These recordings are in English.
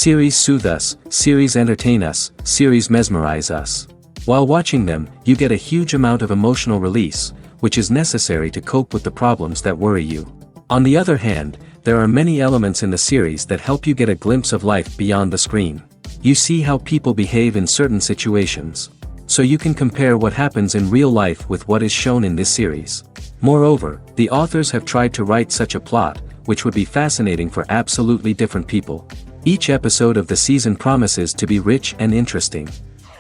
Series soothe us, series entertain us, series mesmerize us. While watching them, you get a huge amount of emotional release, which is necessary to cope with the problems that worry you. On the other hand, there are many elements in the series that help you get a glimpse of life beyond the screen. You see how people behave in certain situations. So you can compare what happens in real life with what is shown in this series. Moreover, the authors have tried to write such a plot, which would be fascinating for absolutely different people. Each episode of the season promises to be rich and interesting.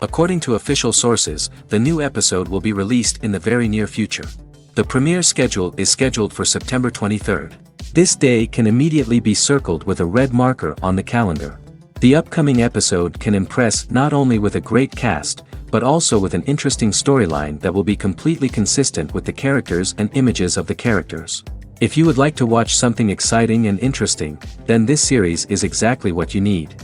According to official sources, the new episode will be released in the very near future. The premiere schedule is scheduled for September 23rd. This day can immediately be circled with a red marker on the calendar. The upcoming episode can impress not only with a great cast, but also with an interesting storyline that will be completely consistent with the characters and images of the characters. If you would like to watch something exciting and interesting, then this series is exactly what you need.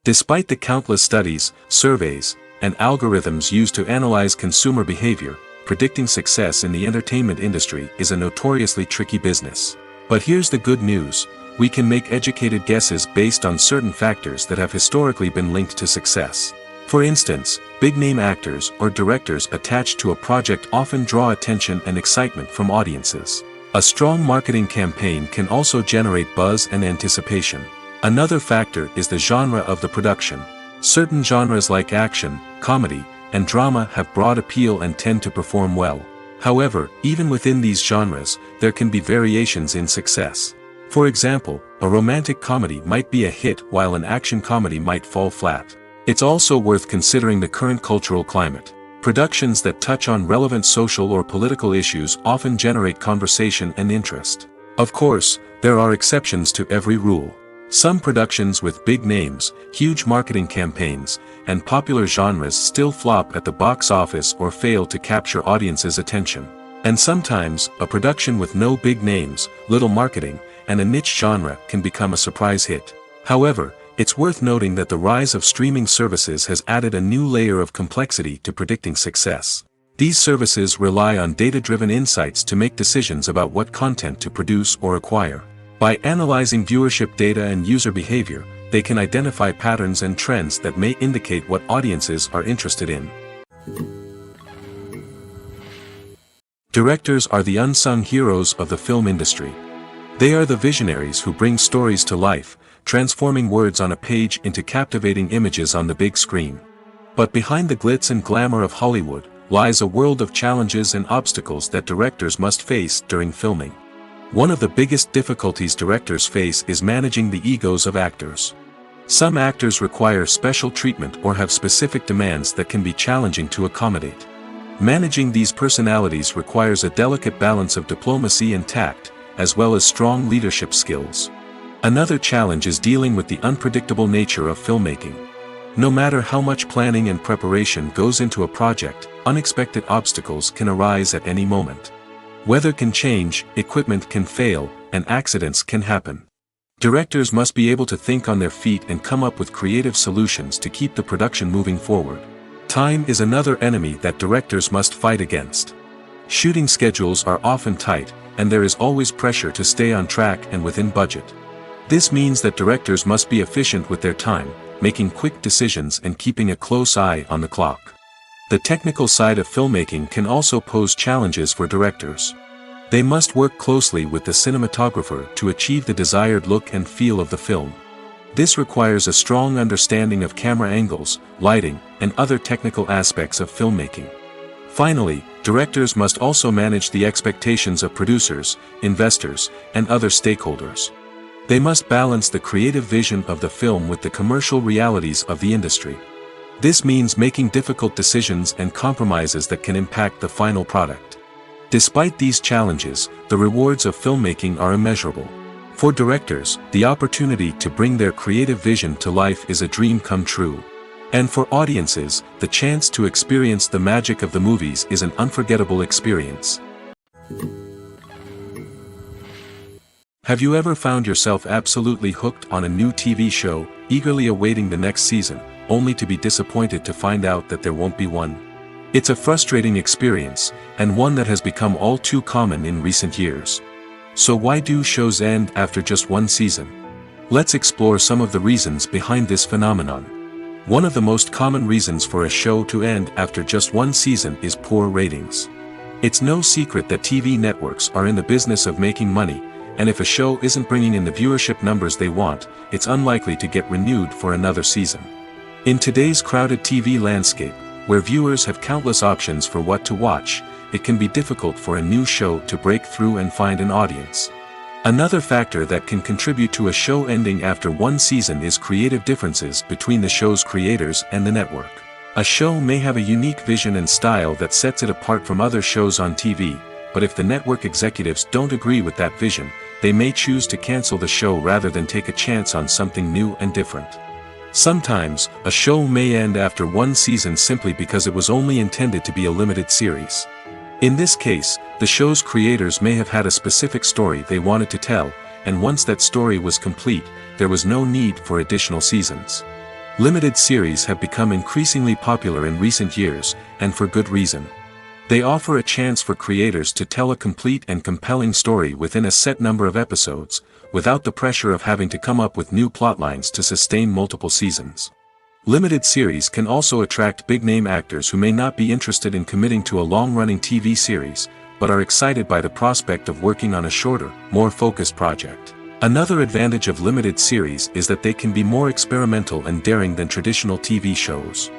Despite the countless studies, surveys, and algorithms used to analyze consumer behavior, predicting success in the entertainment industry is a notoriously tricky business. But here's the good news: we can make educated guesses based on certain factors that have historically been linked to success. For instance, big-name actors or directors attached to a project often draw attention and excitement from audiences. A strong marketing campaign can also generate buzz and anticipation. Another factor is the genre of the production. Certain genres like action, comedy, and drama have broad appeal and tend to perform well. However, even within these genres, there can be variations in success. For example, a romantic comedy might be a hit while an action comedy might fall flat. It's also worth considering the current cultural climate. Productions that touch on relevant social or political issues often generate conversation and interest. Of course, there are exceptions to every rule. Some productions with big names, huge marketing campaigns, and popular genres still flop at the box office or fail to capture audiences' attention. And sometimes, a production with no big names, little marketing, and a niche genre can become a surprise hit. However, it's worth noting that the rise of streaming services has added a new layer of complexity to predicting success. These services rely on data-driven insights to make decisions about what content to produce or acquire. By analyzing viewership data and user behavior, they can identify patterns and trends that may indicate what audiences are interested in. Directors are the unsung heroes of the film industry. They are the visionaries who bring stories to life, transforming words on a page into captivating images on the big screen. But behind the glitz and glamour of Hollywood, lies a world of challenges and obstacles that directors must face during filming. One of the biggest difficulties directors face is managing the egos of actors. Some actors require special treatment or have specific demands that can be challenging to accommodate. Managing these personalities requires a delicate balance of diplomacy and tact, as well as strong leadership skills. Another challenge is dealing with the unpredictable nature of filmmaking. No matter how much planning and preparation goes into a project, unexpected obstacles can arise at any moment. Weather can change, equipment can fail, and accidents can happen. Directors must be able to think on their feet and come up with creative solutions to keep the production moving forward. Time is another enemy that directors must fight against. Shooting schedules are often tight, and there is always pressure to stay on track and within budget. This means that directors must be efficient with their time, making quick decisions and keeping a close eye on the clock. The technical side of filmmaking can also pose challenges for directors. They must work closely with the cinematographer to achieve the desired look and feel of the film. This requires a strong understanding of camera angles, lighting, and other technical aspects of filmmaking. Finally, directors must also manage the expectations of producers, investors, and other stakeholders. They must balance the creative vision of the film with the commercial realities of the industry. This means making difficult decisions and compromises that can impact the final product. Despite these challenges, the rewards of filmmaking are immeasurable. For directors, the opportunity to bring their creative vision to life is a dream come true. And for audiences, the chance to experience the magic of the movies is an unforgettable experience. Have you ever found yourself absolutely hooked on a new TV show, eagerly awaiting the next season, only to be disappointed to find out that there won't be one? It's a frustrating experience, and one that has become all too common in recent years. So why do shows end after just one season? Let's explore some of the reasons behind this phenomenon. One of the most common reasons for a show to end after just one season is poor ratings. It's no secret that TV networks are in the business of making money, and if a show isn't bringing in the viewership numbers they want, it's unlikely to get renewed for another season. In today's crowded TV landscape, where viewers have countless options for what to watch, it can be difficult for a new show to break through and find an audience. Another factor that can contribute to a show ending after one season is creative differences between the show's creators and the network. A show may have a unique vision and style that sets it apart from other shows on TV, but if the network executives don't agree with that vision, they may choose to cancel the show rather than take a chance on something new and different. Sometimes, a show may end after one season simply because it was only intended to be a limited series. In this case, the show's creators may have had a specific story they wanted to tell, and once that story was complete, there was no need for additional seasons. Limited series have become increasingly popular in recent years, and for good reason. They offer a chance for creators to tell a complete and compelling story within a set number of episodes, without the pressure of having to come up with new plotlines to sustain multiple seasons. Limited series can also attract big-name actors who may not be interested in committing to a long-running TV series, but are excited by the prospect of working on a shorter, more focused project. Another advantage of limited series is that they can be more experimental and daring than traditional TV shows.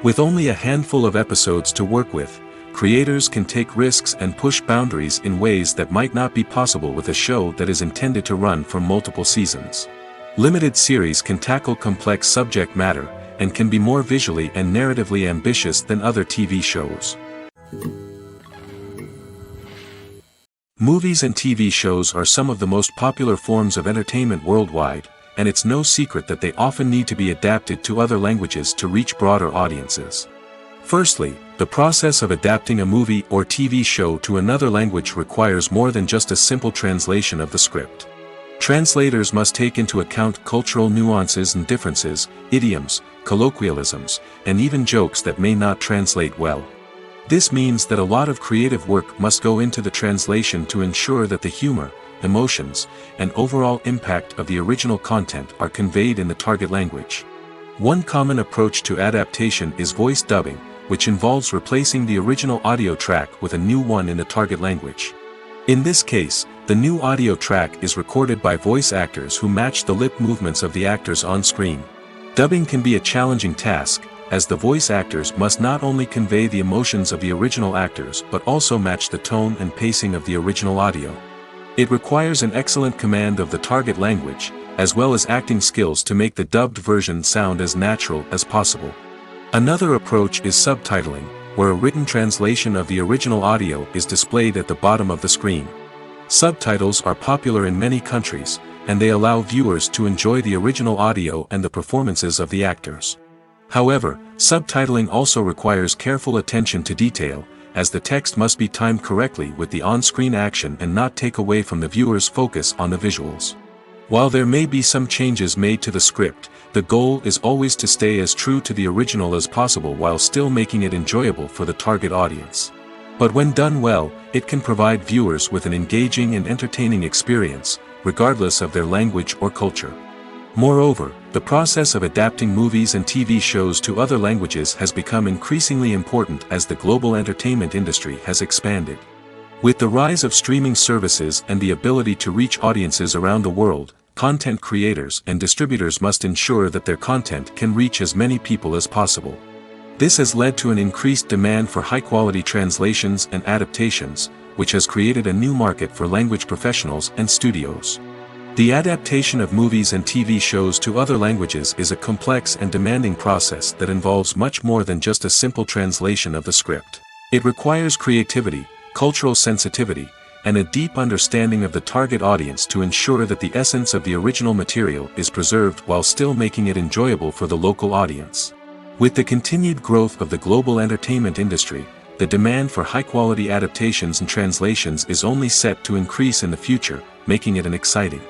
With only a handful of episodes to work with, creators can take risks and push boundaries in ways that might not be possible with a show that is intended to run for multiple seasons. Limited series can tackle complex subject matter, and can be more visually and narratively ambitious than other TV shows. Movies and TV shows are some of the most popular forms of entertainment worldwide, and it's no secret that they often need to be adapted to other languages to reach broader audiences. Firstly, the process of adapting a movie or TV show to another language requires more than just a simple translation of the script. Translators must take into account cultural nuances and differences, idioms, colloquialisms, and even jokes that may not translate well. This means that a lot of creative work must go into the translation to ensure that the humor, emotions, and overall impact of the original content are conveyed in the target language. One common approach to adaptation is voice dubbing, which involves replacing the original audio track with a new one in the target language. In this case, the new audio track is recorded by voice actors who match the lip movements of the actors on screen. Dubbing can be a challenging task, as the voice actors must not only convey the emotions of the original actors but also match the tone and pacing of the original audio. It requires an excellent command of the target language, as well as acting skills to make the dubbed version sound as natural as possible. Another approach is subtitling, where a written translation of the original audio is displayed at the bottom of the screen. Subtitles are popular in many countries, and they allow viewers to enjoy the original audio and the performances of the actors. However, subtitling also requires careful attention to detail, as the text must be timed correctly with the on-screen action and not take away from the viewer's focus on the visuals. While there may be some changes made to the script, the goal is always to stay as true to the original as possible while still making it enjoyable for the target audience. But when done well, it can provide viewers with an engaging and entertaining experience, regardless of their language or culture. Moreover, the process of adapting movies and TV shows to other languages has become increasingly important as the global entertainment industry has expanded. With the rise of streaming services and the ability to reach audiences around the world, content creators and distributors must ensure that their content can reach as many people as possible. This has led to an increased demand for high-quality translations and adaptations, which has created a new market for language professionals and studios. The adaptation of movies and TV shows to other languages is a complex and demanding process that involves much more than just a simple translation of the script. It requires creativity, cultural sensitivity, and a deep understanding of the target audience to ensure that the essence of the original material is preserved while still making it enjoyable for the local audience. With the continued growth of the global entertainment industry, the demand for high-quality adaptations and translations is only set to increase in the future, making it an exciting.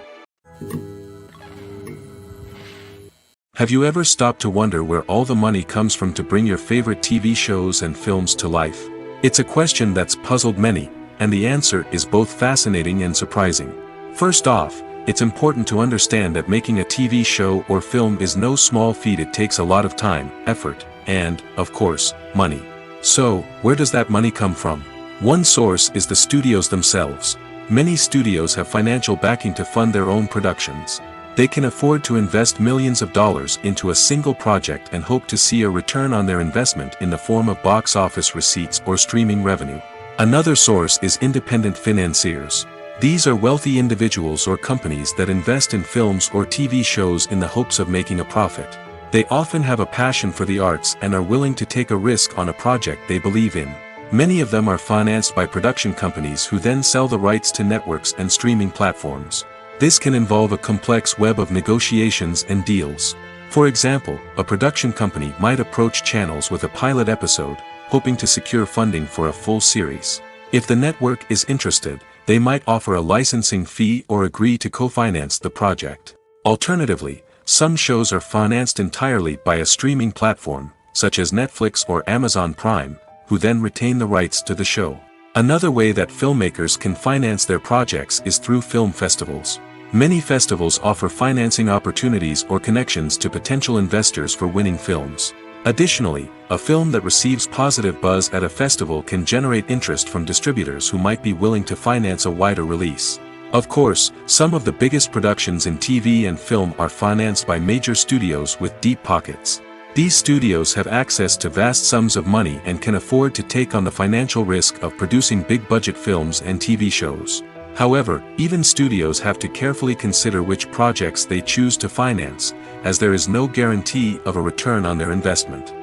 Have you ever stopped to wonder where all the money comes from to bring your favorite TV shows and films to life? It's a question that's puzzled many, and the answer is both fascinating and surprising. First off, it's important to understand that making a TV show or film is no small feat. It takes a lot of time, effort, and, of course, money. So, where does that money come from? One source is the studios themselves. Many studios have financial backing to fund their own productions. They can afford to invest millions of dollars into a single project and hope to see a return on their investment in the form of box office receipts or streaming revenue. Another source is independent financiers. These are wealthy individuals or companies that invest in films or TV shows in the hopes of making a profit. They often have a passion for the arts and are willing to take a risk on a project they believe in. Many of them are financed by production companies who then sell the rights to networks and streaming platforms. This can involve a complex web of negotiations and deals. For example, a production company might approach channels with a pilot episode, hoping to secure funding for a full series. If the network is interested, they might offer a licensing fee or agree to co-finance the project. Alternatively, some shows are financed entirely by a streaming platform, such as Netflix or Amazon Prime, who then retain the rights to the show. Another way that filmmakers can finance their projects is through film festivals. Many festivals offer financing opportunities or connections to potential investors for winning films. Additionally, a film that receives positive buzz at a festival can generate interest from distributors who might be willing to finance a wider release. Of course, some of the biggest productions in TV and film are financed by major studios with deep pockets. These studios have access to vast sums of money and can afford to take on the financial risk of producing big-budget films and TV shows. However, even studios have to carefully consider which projects they choose to finance, as there is no guarantee of a return on their investment.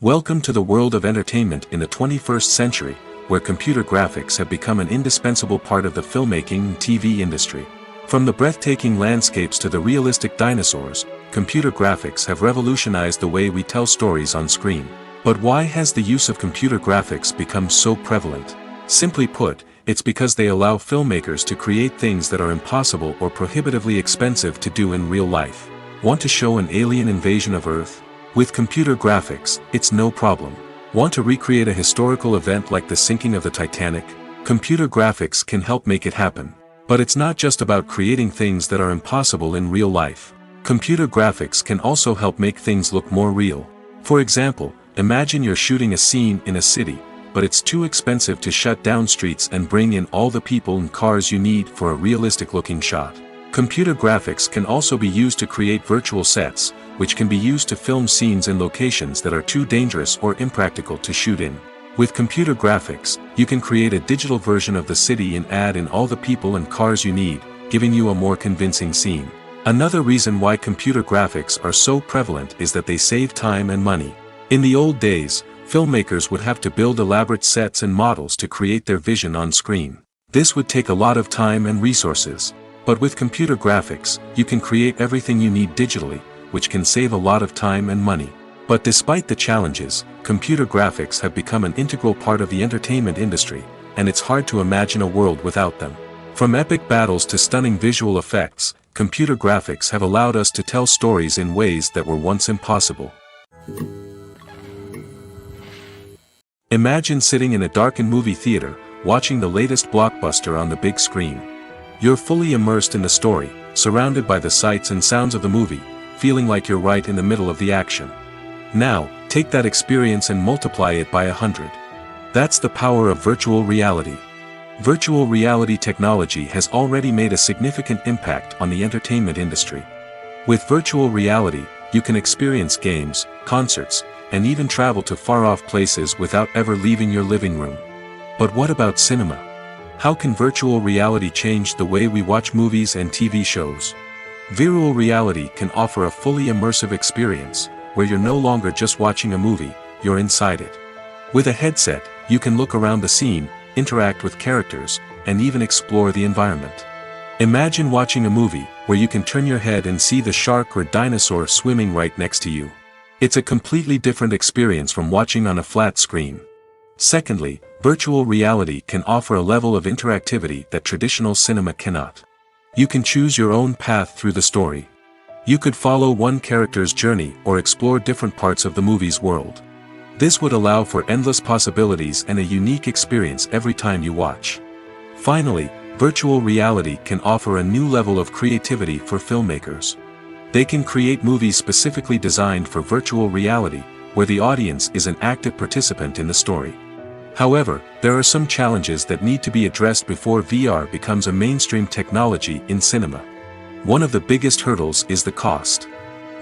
Welcome to the world of entertainment in the 21st century, where computer graphics have become an indispensable part of the filmmaking and TV industry. From the breathtaking landscapes to the realistic dinosaurs, computer graphics have revolutionized the way we tell stories on screen. But why has the use of computer graphics become so prevalent? Simply put, it's because they allow filmmakers to create things that are impossible or prohibitively expensive to do in real life. Want to show an alien invasion of Earth? With computer graphics, it's no problem. Want to recreate a historical event like the sinking of the Titanic? Computer graphics can help make it happen. But it's not just about creating things that are impossible in real life. Computer graphics can also help make things look more real. For example, imagine you're shooting a scene in a city, but it's too expensive to shut down streets and bring in all the people and cars you need for a realistic-looking shot. Computer graphics can also be used to create virtual sets, which can be used to film scenes in locations that are too dangerous or impractical to shoot in. With computer graphics, you can create a digital version of the city and add in all the people and cars you need, giving you a more convincing scene. Another reason why computer graphics are so prevalent is that they save time and money. In the old days, filmmakers would have to build elaborate sets and models to create their vision on screen. This would take a lot of time and resources. But with computer graphics, you can create everything you need digitally, which can save a lot of time and money. But despite the challenges, computer graphics have become an integral part of the entertainment industry, and it's hard to imagine a world without them. From epic battles to stunning visual effects, computer graphics have allowed us to tell stories in ways that were once impossible. Imagine sitting in a darkened movie theater, watching the latest blockbuster on the big screen. You're fully immersed in the story, surrounded by the sights and sounds of the movie, feeling like you're right in the middle of the action. Now, take that experience and multiply it by 100. That's the power of virtual reality. Virtual reality technology has already made a significant impact on the entertainment industry. With virtual reality, you can experience games, concerts, and even travel to far-off places without ever leaving your living room. But what about cinema? How can virtual reality change the way we watch movies and TV shows? Virtual reality can offer a fully immersive experience, where you're no longer just watching a movie, you're inside it. With a headset, you can look around the scene, interact with characters, and even explore the environment. Imagine watching a movie, where you can turn your head and see the shark or dinosaur swimming right next to you. It's a completely different experience from watching on a flat screen. Secondly, virtual reality can offer a level of interactivity that traditional cinema cannot. You can choose your own path through the story. You could follow one character's journey or explore different parts of the movie's world. This would allow for endless possibilities and a unique experience every time you watch. Finally, virtual reality can offer a new level of creativity for filmmakers. They can create movies specifically designed for virtual reality, where the audience is an active participant in the story. However, there are some challenges that need to be addressed before VR becomes a mainstream technology in cinema. One of the biggest hurdles is the cost.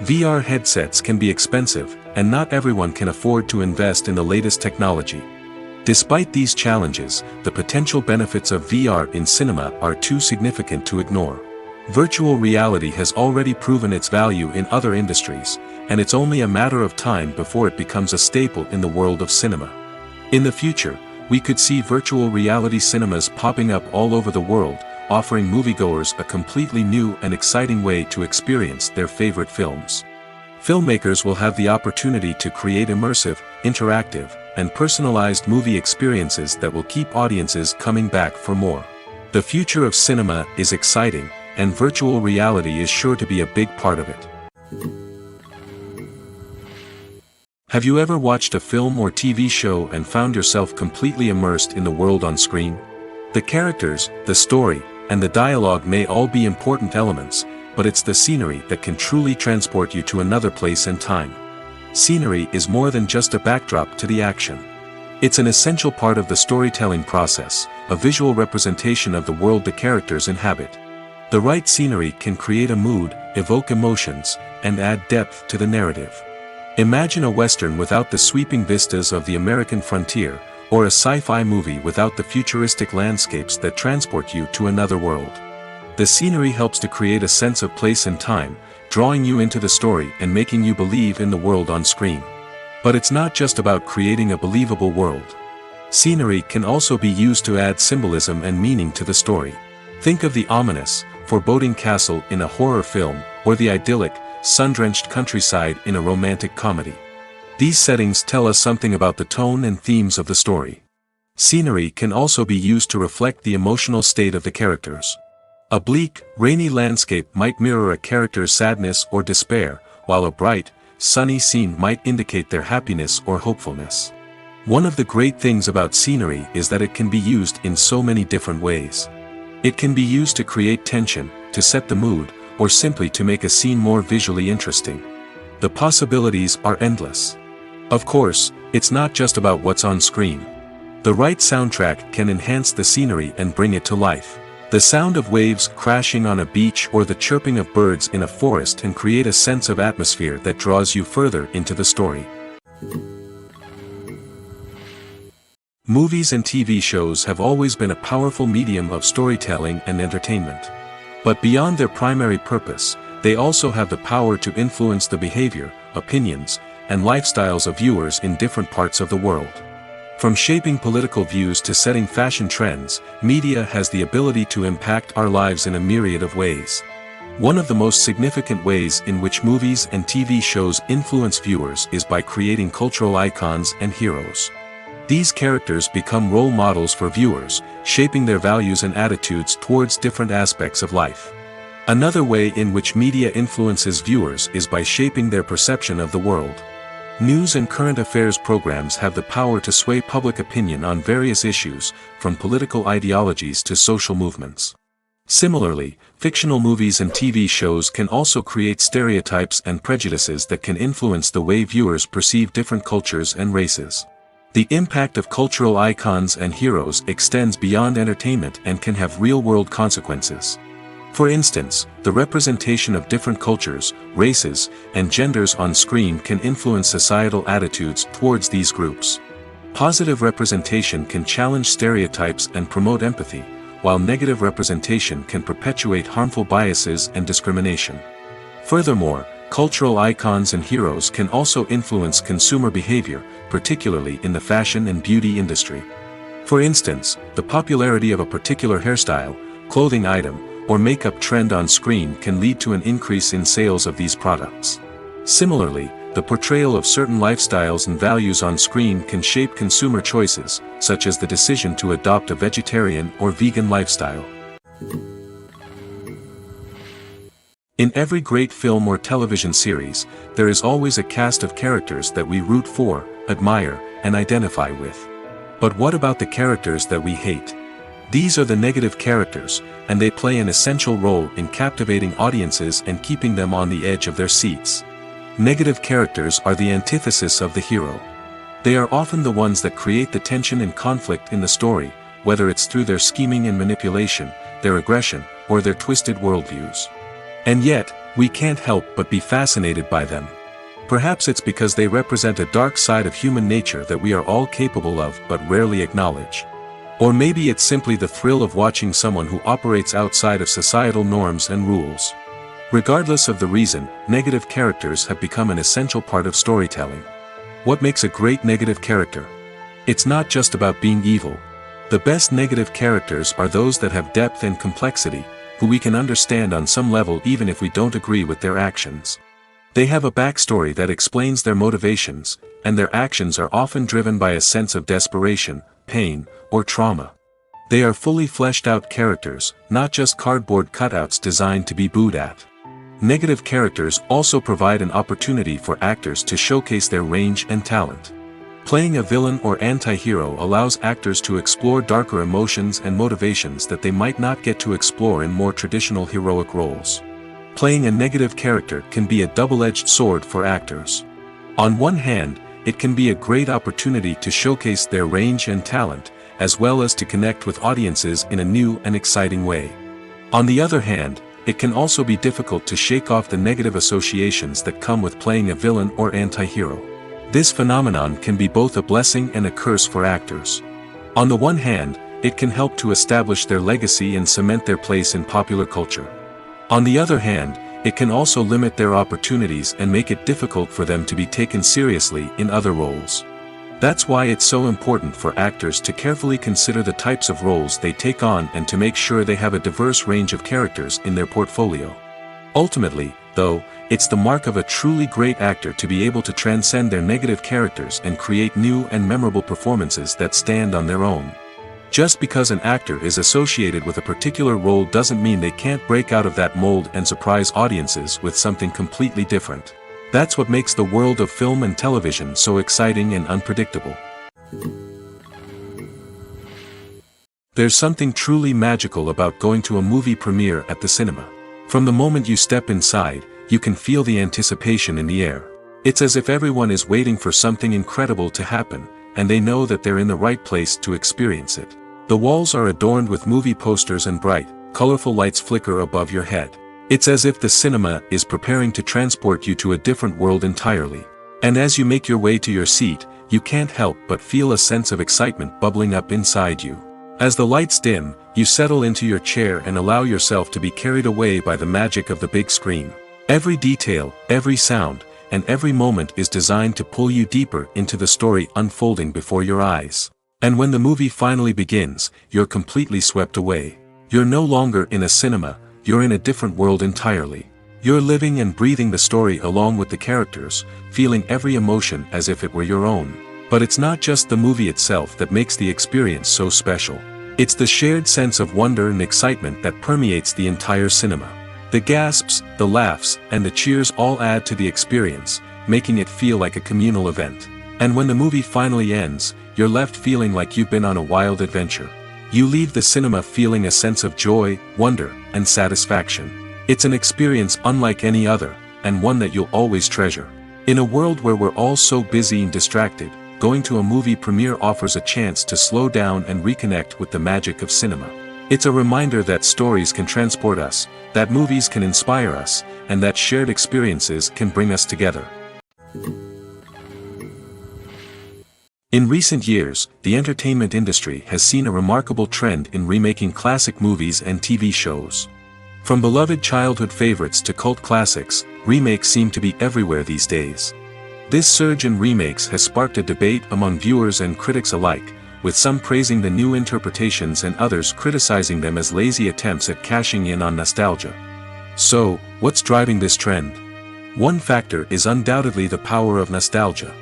VR headsets can be expensive, and not everyone can afford to invest in the latest technology. Despite these challenges, the potential benefits of VR in cinema are too significant to ignore. Virtual reality has already proven its value in other industries, and it's only a matter of time before it becomes a staple in the world of cinema. In the future, we could see virtual reality cinemas popping up all over the world, offering moviegoers a completely new and exciting way to experience their favorite films. Filmmakers will have the opportunity to create immersive, interactive, and personalized movie experiences that will keep audiences coming back for more. The future of cinema is exciting, and virtual reality is sure to be a big part of it. Have you ever watched a film or TV show and found yourself completely immersed in the world on screen? The characters, the story, and the dialogue may all be important elements, but it's the scenery that can truly transport you to another place and time. Scenery is more than just a backdrop to the action. It's an essential part of the storytelling process, a visual representation of the world the characters inhabit. The right scenery can create a mood, evoke emotions, and add depth to the narrative. Imagine a Western without the sweeping vistas of the American frontier, or a sci-fi movie without the futuristic landscapes that transport you to another world. The scenery helps to create a sense of place and time, drawing you into the story and making you believe in the world on screen. But it's not just about creating a believable world. Scenery can also be used to add symbolism and meaning to the story. Think of the ominous, foreboding castle in a horror film, or the idyllic, sun-drenched countryside in a romantic comedy. These settings tell us something about the tone and themes of the story. Scenery can also be used to reflect the emotional state of the characters. A bleak, rainy landscape might mirror a character's sadness or despair, while a bright, sunny scene might indicate their happiness or hopefulness. One of the great things about scenery is that it can be used in so many different ways. It can be used to create tension, to set the mood, or simply to make a scene more visually interesting. The possibilities are endless. Of course, it's not just about what's on screen. The right soundtrack can enhance the scenery and bring it to life. The sound of waves crashing on a beach or the chirping of birds in a forest can create a sense of atmosphere that draws you further into the story. Movies and TV shows have always been a powerful medium of storytelling and entertainment. But beyond their primary purpose, they also have the power to influence the behavior, opinions, and lifestyles of viewers in different parts of the world. From shaping political views to setting fashion trends, media has the ability to impact our lives in a myriad of ways. One of the most significant ways in which movies and TV shows influence viewers is by creating cultural icons and heroes. These characters become role models for viewers, shaping their values and attitudes towards different aspects of life. Another way in which media influences viewers is by shaping their perception of the world. News and current affairs programs have the power to sway public opinion on various issues, from political ideologies to social movements. Similarly, fictional movies and TV shows can also create stereotypes and prejudices that can influence the way viewers perceive different cultures and races. The impact of cultural icons and heroes extends beyond entertainment and can have real-world consequences. For instance, the representation of different cultures, races, and genders on screen can influence societal attitudes towards these groups. Positive representation can challenge stereotypes and promote empathy, while negative representation can perpetuate harmful biases and discrimination. Furthermore, cultural icons and heroes can also influence consumer behavior, particularly in the fashion and beauty industry. For instance, the popularity of a particular hairstyle, clothing item, or makeup trend on screen can lead to an increase in sales of these products. Similarly, the portrayal of certain lifestyles and values on screen can shape consumer choices, such as the decision to adopt a vegetarian or vegan lifestyle. In every great film or television series, there is always a cast of characters that we root for, admire, and identify with. But what about the characters that we hate? These are the negative characters, and they play an essential role in captivating audiences and keeping them on the edge of their seats. Negative characters are the antithesis of the hero. They are often the ones that create the tension and conflict in the story, whether it's through their scheming and manipulation, their aggression, or their twisted worldviews. And yet, we can't help but be fascinated by them. Perhaps it's because they represent a dark side of human nature that we are all capable of but rarely acknowledge. Or maybe it's simply the thrill of watching someone who operates outside of societal norms and rules. Regardless of the reason, negative characters have become an essential part of storytelling. What makes a great negative character? It's not just about being evil. The best negative characters are those that have depth and complexity, who we can understand on some level even if we don't agree with their actions. They have a backstory that explains their motivations, and their actions are often driven by a sense of desperation, pain, or trauma. They are fully fleshed out characters, not just cardboard cutouts designed to be booed at. Negative characters also provide an opportunity for actors to showcase their range and talent. Playing a villain or anti-hero allows actors to explore darker emotions and motivations that they might not get to explore in more traditional heroic roles. Playing a negative character can be a double-edged sword for actors. On one hand, it can be a great opportunity to showcase their range and talent, as well as to connect with audiences in a new and exciting way. On the other hand, it can also be difficult to shake off the negative associations that come with playing a villain or anti-hero. This phenomenon can be both a blessing and a curse for actors. On the one hand, it can help to establish their legacy and cement their place in popular culture. On the other hand, it can also limit their opportunities and make it difficult for them to be taken seriously in other roles. That's why it's so important for actors to carefully consider the types of roles they take on and to make sure they have a diverse range of characters in their portfolio. Ultimately, though, it's the mark of a truly great actor to be able to transcend their negative characters and create new and memorable performances that stand on their own. Just because an actor is associated with a particular role doesn't mean they can't break out of that mold and surprise audiences with something completely different. That's what makes the world of film and television so exciting and unpredictable. There's something truly magical about going to a movie premiere at the cinema. From the moment you step inside, you can feel the anticipation in the air. It's as if everyone is waiting for something incredible to happen, and they know that they're in the right place to experience it. The walls are adorned with movie posters and bright, colorful lights flicker above your head. It's as if the cinema is preparing to transport you to a different world entirely. And as you make your way to your seat, you can't help but feel a sense of excitement bubbling up inside you. As the lights dim, you settle into your chair and allow yourself to be carried away by the magic of the big screen. Every detail, every sound, and every moment is designed to pull you deeper into the story unfolding before your eyes. And when the movie finally begins, you're completely swept away. You're no longer in a cinema, you're in a different world entirely. You're living and breathing the story along with the characters, feeling every emotion as if it were your own. But it's not just the movie itself that makes the experience so special. It's the shared sense of wonder and excitement that permeates the entire cinema. The gasps, the laughs, and the cheers all add to the experience, making it feel like a communal event. And when the movie finally ends, you're left feeling like you've been on a wild adventure. You leave the cinema feeling a sense of joy, wonder, and satisfaction. It's an experience unlike any other, and one that you'll always treasure. In a world where we're all so busy and distracted, going to a movie premiere offers a chance to slow down and reconnect with the magic of cinema. It's a reminder that stories can transport us, that movies can inspire us, and that shared experiences can bring us together. In recent years, the entertainment industry has seen a remarkable trend in remaking classic movies and TV shows. From beloved childhood favorites to cult classics, remakes seem to be everywhere these days. This surge in remakes has sparked a debate among viewers and critics alike, with some praising the new interpretations and others criticizing them as lazy attempts at cashing in on nostalgia. So, what's driving this trend? One factor is undoubtedly the power of nostalgia.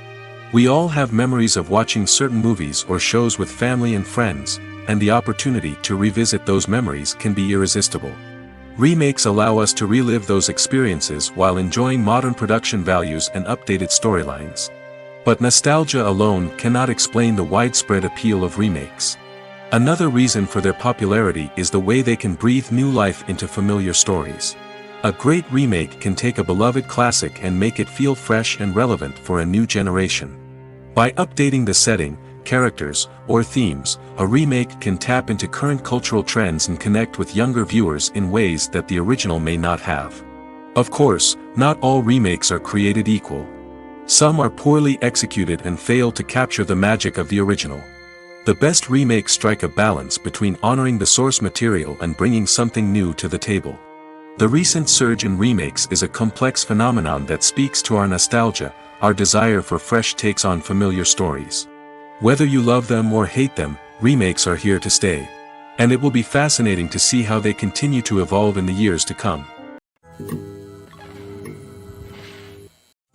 We all have memories of watching certain movies or shows with family and friends, and the opportunity to revisit those memories can be irresistible. Remakes allow us to relive those experiences while enjoying modern production values and updated storylines. But nostalgia alone cannot explain the widespread appeal of remakes. Another reason for their popularity is the way they can breathe new life into familiar stories. A great remake can take a beloved classic and make it feel fresh and relevant for a new generation. By updating the setting, characters, or themes, a remake can tap into current cultural trends and connect with younger viewers in ways that the original may not have. Of course, not all remakes are created equal. Some are poorly executed and fail to capture the magic of the original. The best remakes strike a balance between honoring the source material and bringing something new to the table. The recent surge in remakes is a complex phenomenon that speaks to our nostalgia, our desire for fresh takes on familiar stories. Whether you love them or hate them, remakes are here to stay. And it will be fascinating to see how they continue to evolve in the years to come.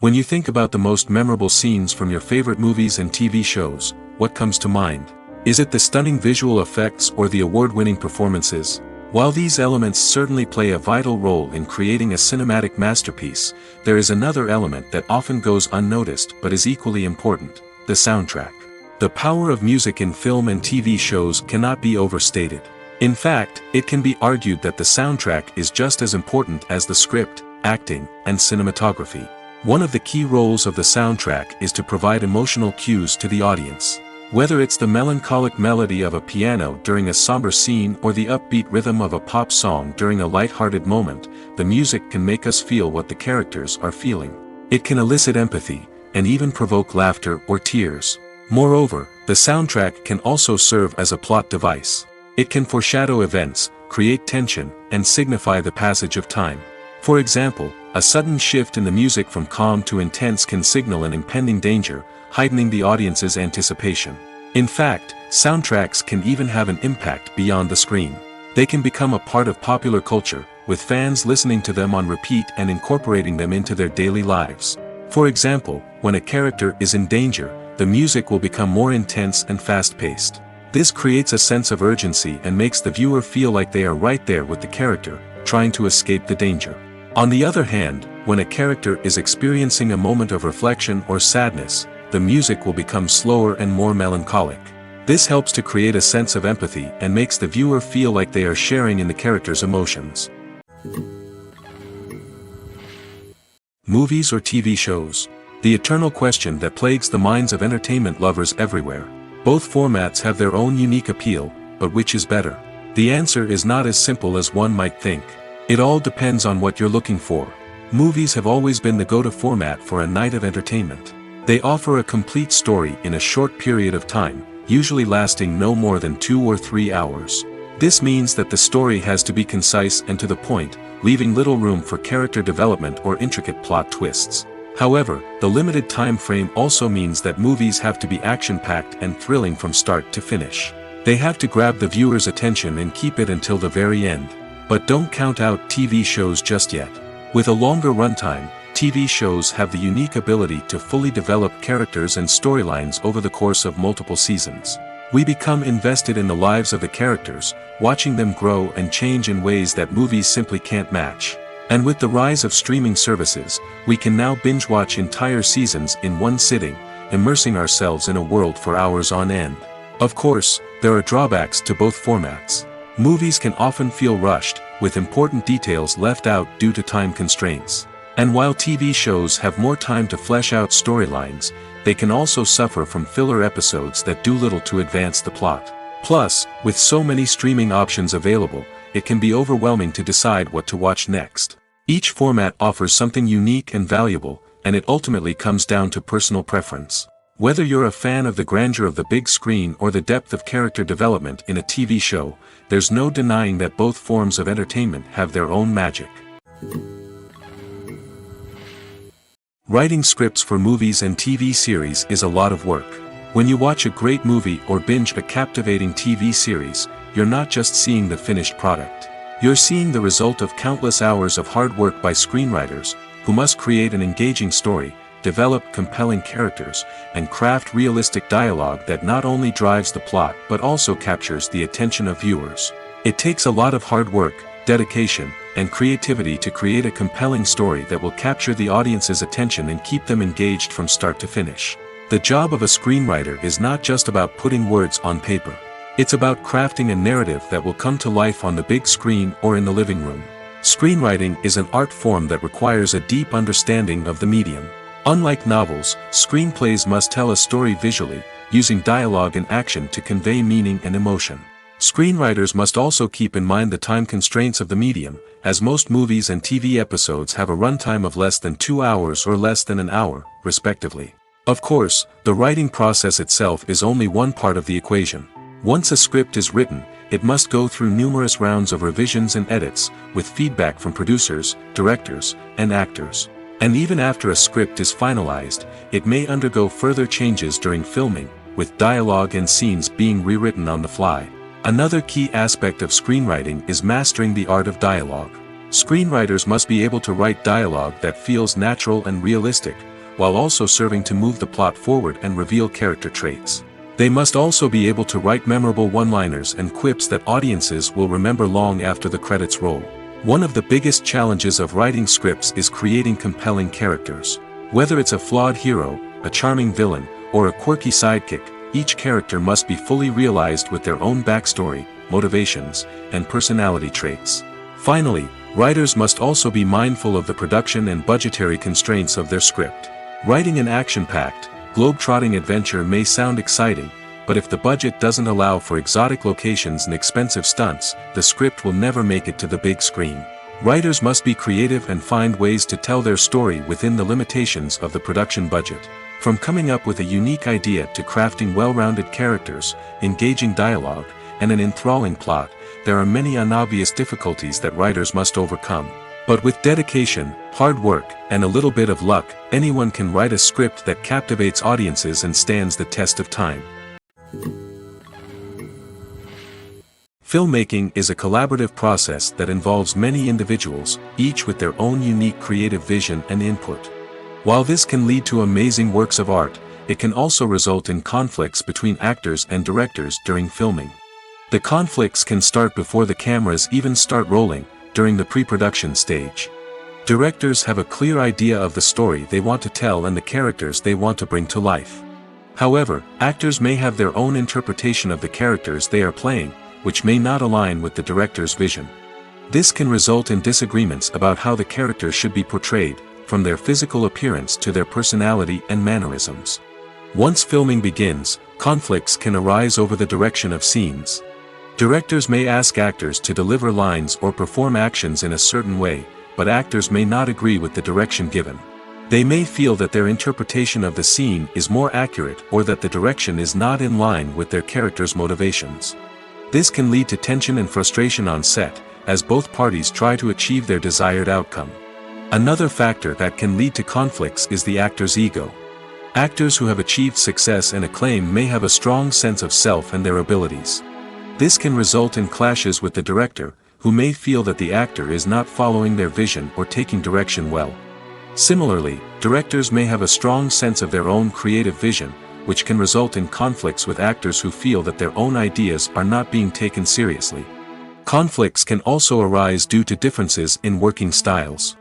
When you think about the most memorable scenes from your favorite movies and TV shows, what comes to mind? Is it the stunning visual effects or the award-winning performances? While these elements certainly play a vital role in creating a cinematic masterpiece, there is another element that often goes unnoticed but is equally important: the soundtrack. The power of music in film and TV shows cannot be overstated. In fact, it can be argued that the soundtrack is just as important as the script, acting, and cinematography. One of the key roles of the soundtrack is to provide emotional cues to the audience. Whether it's the melancholic melody of a piano during a somber scene or the upbeat rhythm of a pop song during a light-hearted moment, the music can make us feel what the characters are feeling. It can elicit empathy, and even provoke laughter or tears. Moreover, the soundtrack can also serve as a plot device. It can foreshadow events, create tension, and signify the passage of time. For example, a sudden shift in the music from calm to intense can signal an impending danger, heightening the audience's anticipation. In fact, soundtracks can even have an impact beyond the screen. They can become a part of popular culture, with fans listening to them on repeat and incorporating them into their daily lives. For example, when a character is in danger, the music will become more intense and fast-paced. This creates a sense of urgency and makes the viewer feel like they are right there with the character, trying to escape the danger. On the other hand, when a character is experiencing a moment of reflection or sadness, the music will become slower and more melancholic. This helps to create a sense of empathy and makes the viewer feel like they are sharing in the character's emotions. Movies or TV shows? The eternal question that plagues the minds of entertainment lovers everywhere. Both formats have their own unique appeal, but which is better? The answer is not as simple as one might think. It all depends on what you're looking for. Movies have always been the go-to format for a night of entertainment. They offer a complete story in a short period of time, usually lasting no more than 2 or 3 hours. This means that the story has to be concise and to the point, leaving little room for character development or intricate plot twists. However, the limited time frame also means that movies have to be action-packed and thrilling from start to finish. They have to grab the viewer's attention and keep it until the very end. But don't count out TV shows just yet. With a longer runtime, TV shows have the unique ability to fully develop characters and storylines over the course of multiple seasons. We become invested in the lives of the characters, watching them grow and change in ways that movies simply can't match. And with the rise of streaming services, we can now binge-watch entire seasons in one sitting, immersing ourselves in a world for hours on end. Of course, there are drawbacks to both formats. Movies can often feel rushed, with important details left out due to time constraints. And while TV shows have more time to flesh out storylines, they can also suffer from filler episodes that do little to advance the plot. Plus, with so many streaming options available, it can be overwhelming to decide what to watch next. Each format offers something unique and valuable, and it ultimately comes down to personal preference. Whether you're a fan of the grandeur of the big screen or the depth of character development in a TV show, there's no denying that both forms of entertainment have their own magic. Writing scripts for movies and TV series is a lot of work. When you watch a great movie or binge a captivating TV series, you're not just seeing the finished product. You're seeing the result of countless hours of hard work by screenwriters, who must create an engaging story, develop compelling characters, and craft realistic dialogue that not only drives the plot but also captures the attention of viewers. It takes a lot of hard work, dedication, and creativity to create a compelling story that will capture the audience's attention and keep them engaged from start to finish. The job of a screenwriter is not just about putting words on paper. It's about crafting a narrative that will come to life on the big screen or in the living room. Screenwriting is an art form that requires a deep understanding of the medium. Unlike novels, screenplays must tell a story visually, using dialogue and action to convey meaning and emotion. Screenwriters must also keep in mind the time constraints of the medium, as most movies and TV episodes have a runtime of less than 2 hours or less than an hour, respectively. Of course, the writing process itself is only one part of the equation. Once a script is written, it must go through numerous rounds of revisions and edits, with feedback from producers, directors, and actors. And even after a script is finalized, it may undergo further changes during filming, with dialogue and scenes being rewritten on the fly. Another key aspect of screenwriting is mastering the art of dialogue. Screenwriters must be able to write dialogue that feels natural and realistic, while also serving to move the plot forward and reveal character traits. They must also be able to write memorable one-liners and quips that audiences will remember long after the credits roll. One of the biggest challenges of writing scripts is creating compelling characters. Whether it's a flawed hero, a charming villain, or a quirky sidekick, each character must be fully realized with their own backstory, motivations, and personality traits. Finally, writers must also be mindful of the production and budgetary constraints of their script. Writing an action-packed, globe-trotting adventure may sound exciting, but if the budget doesn't allow for exotic locations and expensive stunts, the script will never make it to the big screen. Writers must be creative and find ways to tell their story within the limitations of the production budget. From coming up with a unique idea to crafting well-rounded characters, engaging dialogue, and an enthralling plot, there are many unobvious difficulties that writers must overcome. But with dedication, hard work, and a little bit of luck, anyone can write a script that captivates audiences and stands the test of time. Filmmaking is a collaborative process that involves many individuals, each with their own unique creative vision and input. While this can lead to amazing works of art, it can also result in conflicts between actors and directors during filming. The conflicts can start before the cameras even start rolling, during the pre-production stage. Directors have a clear idea of the story they want to tell and the characters they want to bring to life. However, actors may have their own interpretation of the characters they are playing, which may not align with the director's vision. This can result in disagreements about how the characters should be portrayed, from their physical appearance to their personality and mannerisms. Once filming begins, conflicts can arise over the direction of scenes. Directors may ask actors to deliver lines or perform actions in a certain way, but actors may not agree with the direction given. They may feel that their interpretation of the scene is more accurate or that the direction is not in line with their character's motivations. This can lead to tension and frustration on set, as both parties try to achieve their desired outcome. Another factor that can lead to conflicts is the actor's ego. Actors who have achieved success and acclaim may have a strong sense of self and their abilities. This can result in clashes with the director, who may feel that the actor is not following their vision or taking direction well. Similarly, directors may have a strong sense of their own creative vision, which can result in conflicts with actors who feel that their own ideas are not being taken seriously. Conflicts can also arise due to differences in working styles.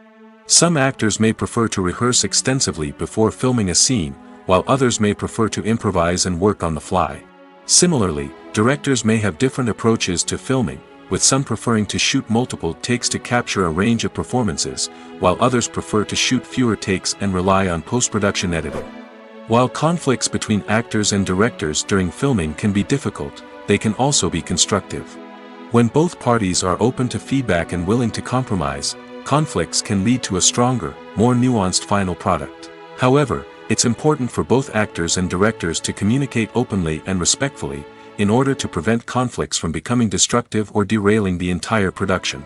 Some actors may prefer to rehearse extensively before filming a scene, while others may prefer to improvise and work on the fly. Similarly, directors may have different approaches to filming, with some preferring to shoot multiple takes to capture a range of performances, while others prefer to shoot fewer takes and rely on post-production editing. While conflicts between actors and directors during filming can be difficult, they can also be constructive. When both parties are open to feedback and willing to compromise, conflicts can lead to a stronger, more nuanced final product. However, it's important for both actors and directors to communicate openly and respectfully, in order to prevent conflicts from becoming destructive or derailing the entire production.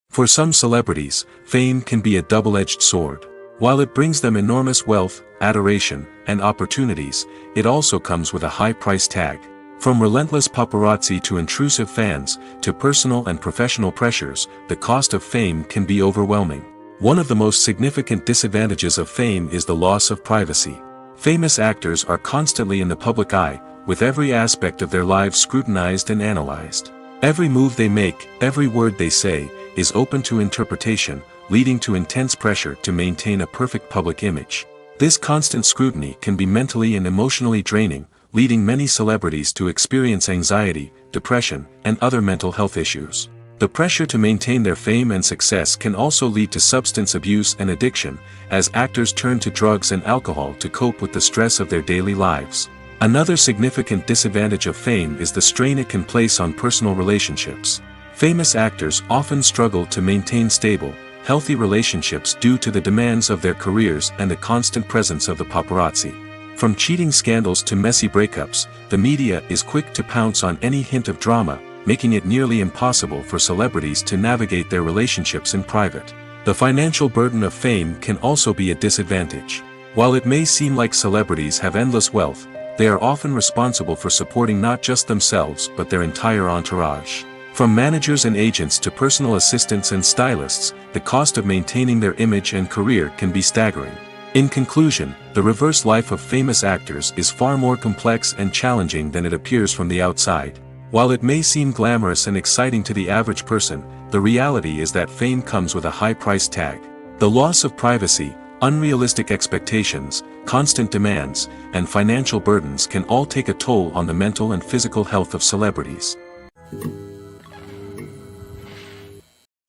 For some celebrities, fame can be a double-edged sword. While it brings them enormous wealth, adoration, and opportunities, it also comes with a high price tag. From relentless paparazzi to intrusive fans, to personal and professional pressures, the cost of fame can be overwhelming. One of the most significant disadvantages of fame is the loss of privacy. Famous actors are constantly in the public eye, with every aspect of their lives scrutinized and analyzed. Every move they make, every word they say, is open to interpretation, leading to intense pressure to maintain a perfect public image. This constant scrutiny can be mentally and emotionally draining, leading many celebrities to experience anxiety, depression, and other mental health issues. The pressure to maintain their fame and success can also lead to substance abuse and addiction, as actors turn to drugs and alcohol to cope with the stress of their daily lives. Another significant disadvantage of fame is the strain it can place on personal relationships. Famous actors often struggle to maintain stable, healthy relationships due to the demands of their careers and the constant presence of the paparazzi. From cheating scandals to messy breakups, the media is quick to pounce on any hint of drama, making it nearly impossible for celebrities to navigate their relationships in private. The financial burden of fame can also be a disadvantage. While it may seem like celebrities have endless wealth, they are often responsible for supporting not just themselves but their entire entourage. From managers and agents to personal assistants and stylists, the cost of maintaining their image and career can be staggering. In conclusion, the reverse life of famous actors is far more complex and challenging than it appears from the outside. While it may seem glamorous and exciting to the average person, the reality is that fame comes with a high price tag. The loss of privacy, unrealistic expectations, constant demands, and financial burdens can all take a toll on the mental and physical health of celebrities.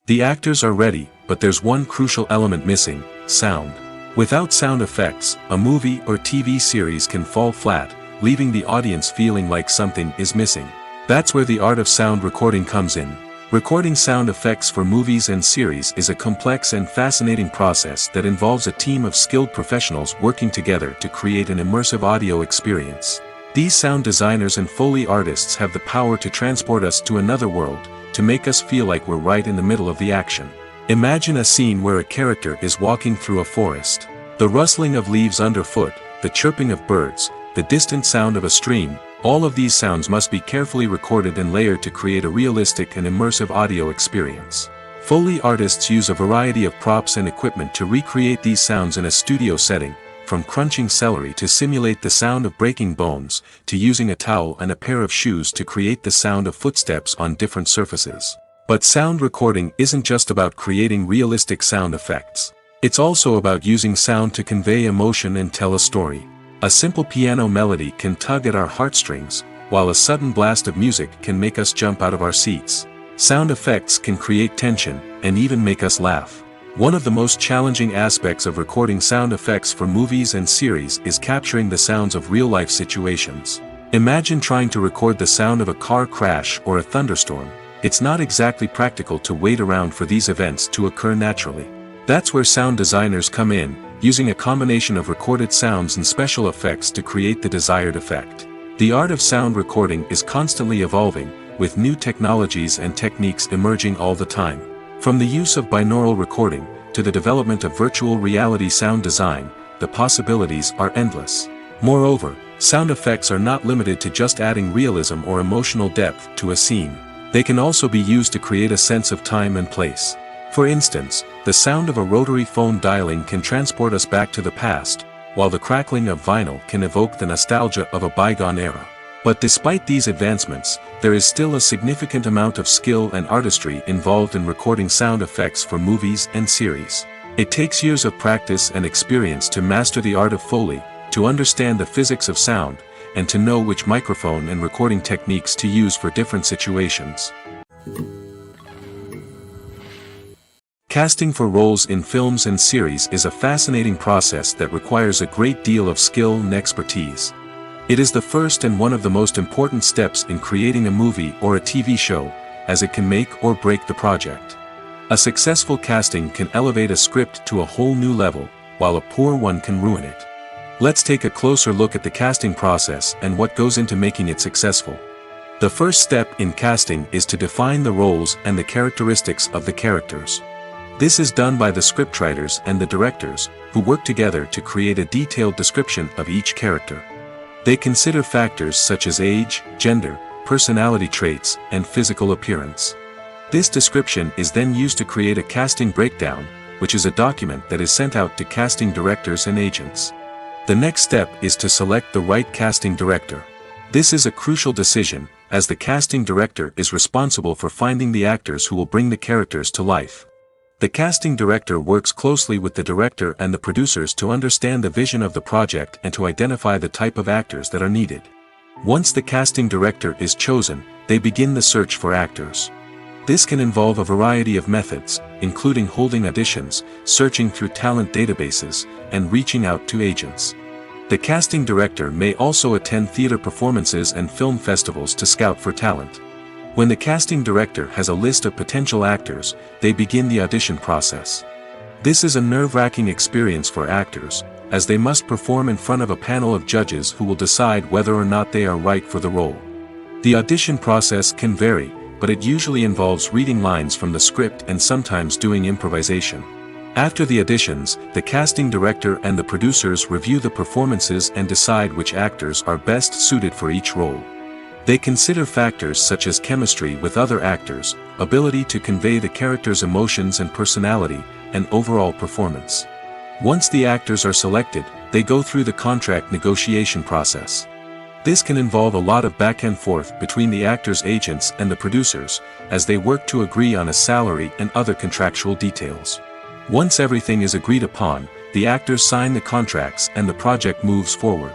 The actors are ready, but there's one crucial element missing: sound. Without sound effects, a movie or TV series can fall flat, leaving the audience feeling like something is missing. That's where the art of sound recording comes in. Recording sound effects for movies and series is a complex and fascinating process that involves a team of skilled professionals working together to create an immersive audio experience. These sound designers and Foley artists have the power to transport us to another world, to make us feel like we're right in the middle of the action. Imagine a scene where a character is walking through a forest. The rustling of leaves underfoot, the chirping of birds, the distant sound of a stream, all of these sounds must be carefully recorded and layered to create a realistic and immersive audio experience. Foley artists use a variety of props and equipment to recreate these sounds in a studio setting, from crunching celery to simulate the sound of breaking bones, to using a towel and a pair of shoes to create the sound of footsteps on different surfaces. But sound recording isn't just about creating realistic sound effects. It's also about using sound to convey emotion and tell a story. A simple piano melody can tug at our heartstrings, while a sudden blast of music can make us jump out of our seats. Sound effects can create tension, and even make us laugh. One of the most challenging aspects of recording sound effects for movies and series is capturing the sounds of real-life situations. Imagine trying to record the sound of a car crash or a thunderstorm. It's not exactly practical to wait around for these events to occur naturally. That's where sound designers come in, using a combination of recorded sounds and special effects to create the desired effect. The art of sound recording is constantly evolving, with new technologies and techniques emerging all the time. From the use of binaural recording, to the development of virtual reality sound design, the possibilities are endless. Moreover, sound effects are not limited to just adding realism or emotional depth to a scene. They can also be used to create a sense of time and place. For instance, the sound of a rotary phone dialing can transport us back to the past, while the crackling of vinyl can evoke the nostalgia of a bygone era. But despite these advancements, there is still a significant amount of skill and artistry involved in recording sound effects for movies and series. It takes years of practice and experience to master the art of Foley, to understand the physics of sound, and to know which microphone and recording techniques to use for different situations. Casting for roles in films and series is a fascinating process that requires a great deal of skill and expertise. It is the first and one of the most important steps in creating a movie or a TV show, as it can make or break the project. A successful casting can elevate a script to a whole new level, while a poor one can ruin it. Let's take a closer look at the casting process and what goes into making it successful. The first step in casting is to define the roles and the characteristics of the characters. This is done by the scriptwriters and the directors, who work together to create a detailed description of each character. They consider factors such as age, gender, personality traits, and physical appearance. This description is then used to create a casting breakdown, which is a document that is sent out to casting directors and agents. The next step is to select the right casting director. This is a crucial decision, as the casting director is responsible for finding the actors who will bring the characters to life. The casting director works closely with the director and the producers to understand the vision of the project and to identify the type of actors that are needed. Once the casting director is chosen, they begin the search for actors. This can involve a variety of methods, including holding auditions, searching through talent databases, and reaching out to agents. The casting director may also attend theater performances and film festivals to scout for talent. When the casting director has a list of potential actors, they begin the audition process. This is a nerve-wracking experience for actors, as they must perform in front of a panel of judges who will decide whether or not they are right for the role. The audition process can vary, but it usually involves reading lines from the script and sometimes doing improvisation. After the auditions, the casting director and the producers review the performances and decide which actors are best suited for each role. They consider factors such as chemistry with other actors, ability to convey the character's emotions and personality, and overall performance. Once the actors are selected, they go through the contract negotiation process. This can involve a lot of back and forth between the actors' agents and the producers, as they work to agree on a salary and other contractual details. Once everything is agreed upon, the actors sign the contracts and the project moves forward.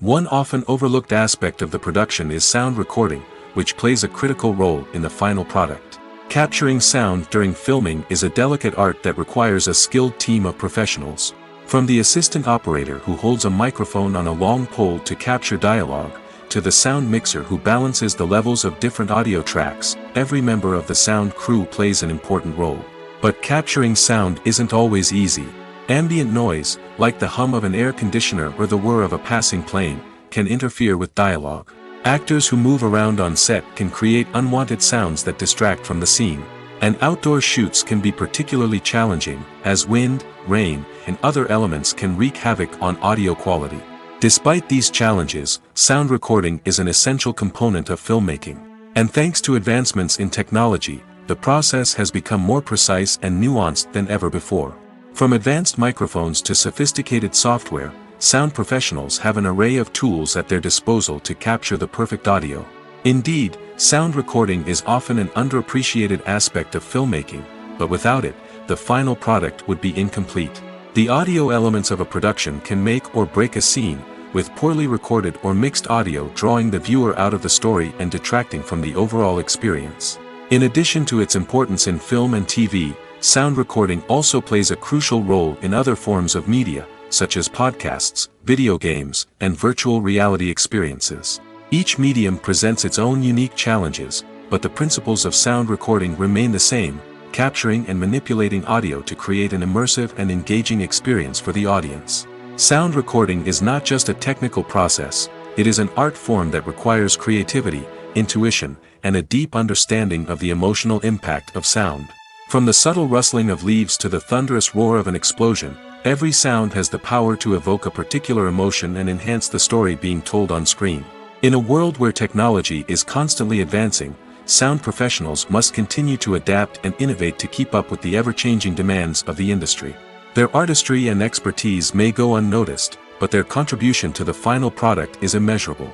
One often overlooked aspect of the production is sound recording, which plays a critical role in the final product. Capturing sound during filming is a delicate art that requires a skilled team of professionals. From the assistant operator who holds a microphone on a long pole to capture dialogue, to the sound mixer who balances the levels of different audio tracks, every member of the sound crew plays an important role. But capturing sound isn't always easy. Ambient noise, like the hum of an air conditioner or the whir of a passing plane, can interfere with dialogue. Actors who move around on set can create unwanted sounds that distract from the scene. And outdoor shoots can be particularly challenging, as wind, rain, and other elements can wreak havoc on audio quality. Despite these challenges, sound recording is an essential component of filmmaking. And thanks to advancements in technology, the process has become more precise and nuanced than ever before. From advanced microphones to sophisticated software, sound professionals have an array of tools at their disposal to capture the perfect audio. Indeed, sound recording is often an underappreciated aspect of filmmaking, but without it, the final product would be incomplete. The audio elements of a production can make or break a scene, with poorly recorded or mixed audio drawing the viewer out of the story and detracting from the overall experience. In addition to its importance in film and TV, sound recording also plays a crucial role in other forms of media, such as podcasts, video games, and virtual reality experiences. Each medium presents its own unique challenges, but the principles of sound recording remain the same, capturing and manipulating audio to create an immersive and engaging experience for the audience. Sound recording is not just a technical process, it is an art form that requires creativity, intuition, and a deep understanding of the emotional impact of sound. From the subtle rustling of leaves to the thunderous roar of an explosion, every sound has the power to evoke a particular emotion and enhance the story being told on screen. In a world where technology is constantly advancing, sound professionals must continue to adapt and innovate to keep up with the ever-changing demands of the industry. Their artistry and expertise may go unnoticed, but their contribution to the final product is immeasurable.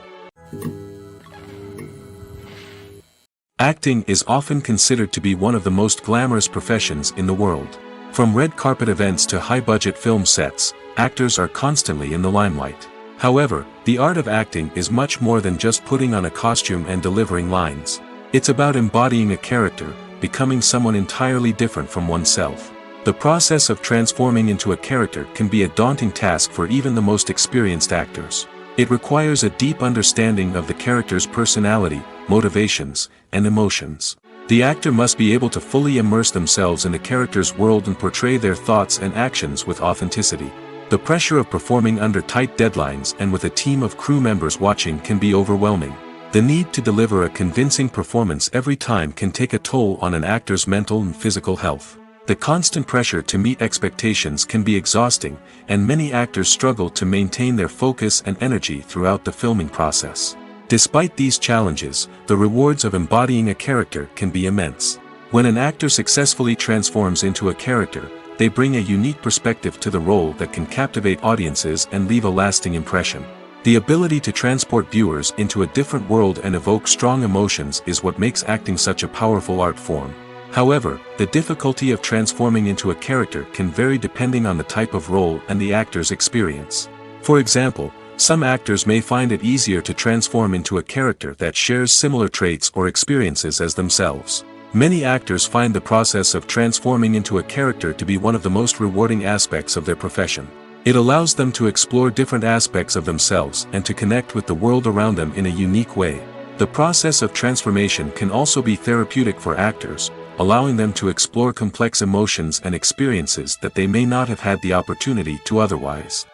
Acting is often considered to be one of the most glamorous professions in the world. From red carpet events to high-budget film sets, actors are constantly in the limelight. However, the art of acting is much more than just putting on a costume and delivering lines. It's about embodying a character, becoming someone entirely different from oneself. The process of transforming into a character can be a daunting task for even the most experienced actors. It requires a deep understanding of the character's personality, motivations, and emotions. The actor must be able to fully immerse themselves in the character's world and portray their thoughts and actions with authenticity. The pressure of performing under tight deadlines and with a team of crew members watching can be overwhelming. The need to deliver a convincing performance every time can take a toll on an actor's mental and physical health. The constant pressure to meet expectations can be exhausting, and many actors struggle to maintain their focus and energy throughout the filming process. Despite these challenges, the rewards of embodying a character can be immense. When an actor successfully transforms into a character, they bring a unique perspective to the role that can captivate audiences and leave a lasting impression. The ability to transport viewers into a different world and evoke strong emotions is what makes acting such a powerful art form. However, the difficulty of transforming into a character can vary depending on the type of role and the actor's experience. For example, some actors may find it easier to transform into a character that shares similar traits or experiences as themselves. Many actors find the process of transforming into a character to be one of the most rewarding aspects of their profession. It allows them to explore different aspects of themselves and to connect with the world around them in a unique way. The process of transformation can also be therapeutic for actors, allowing them to explore complex emotions and experiences that they may not have had the opportunity to otherwise.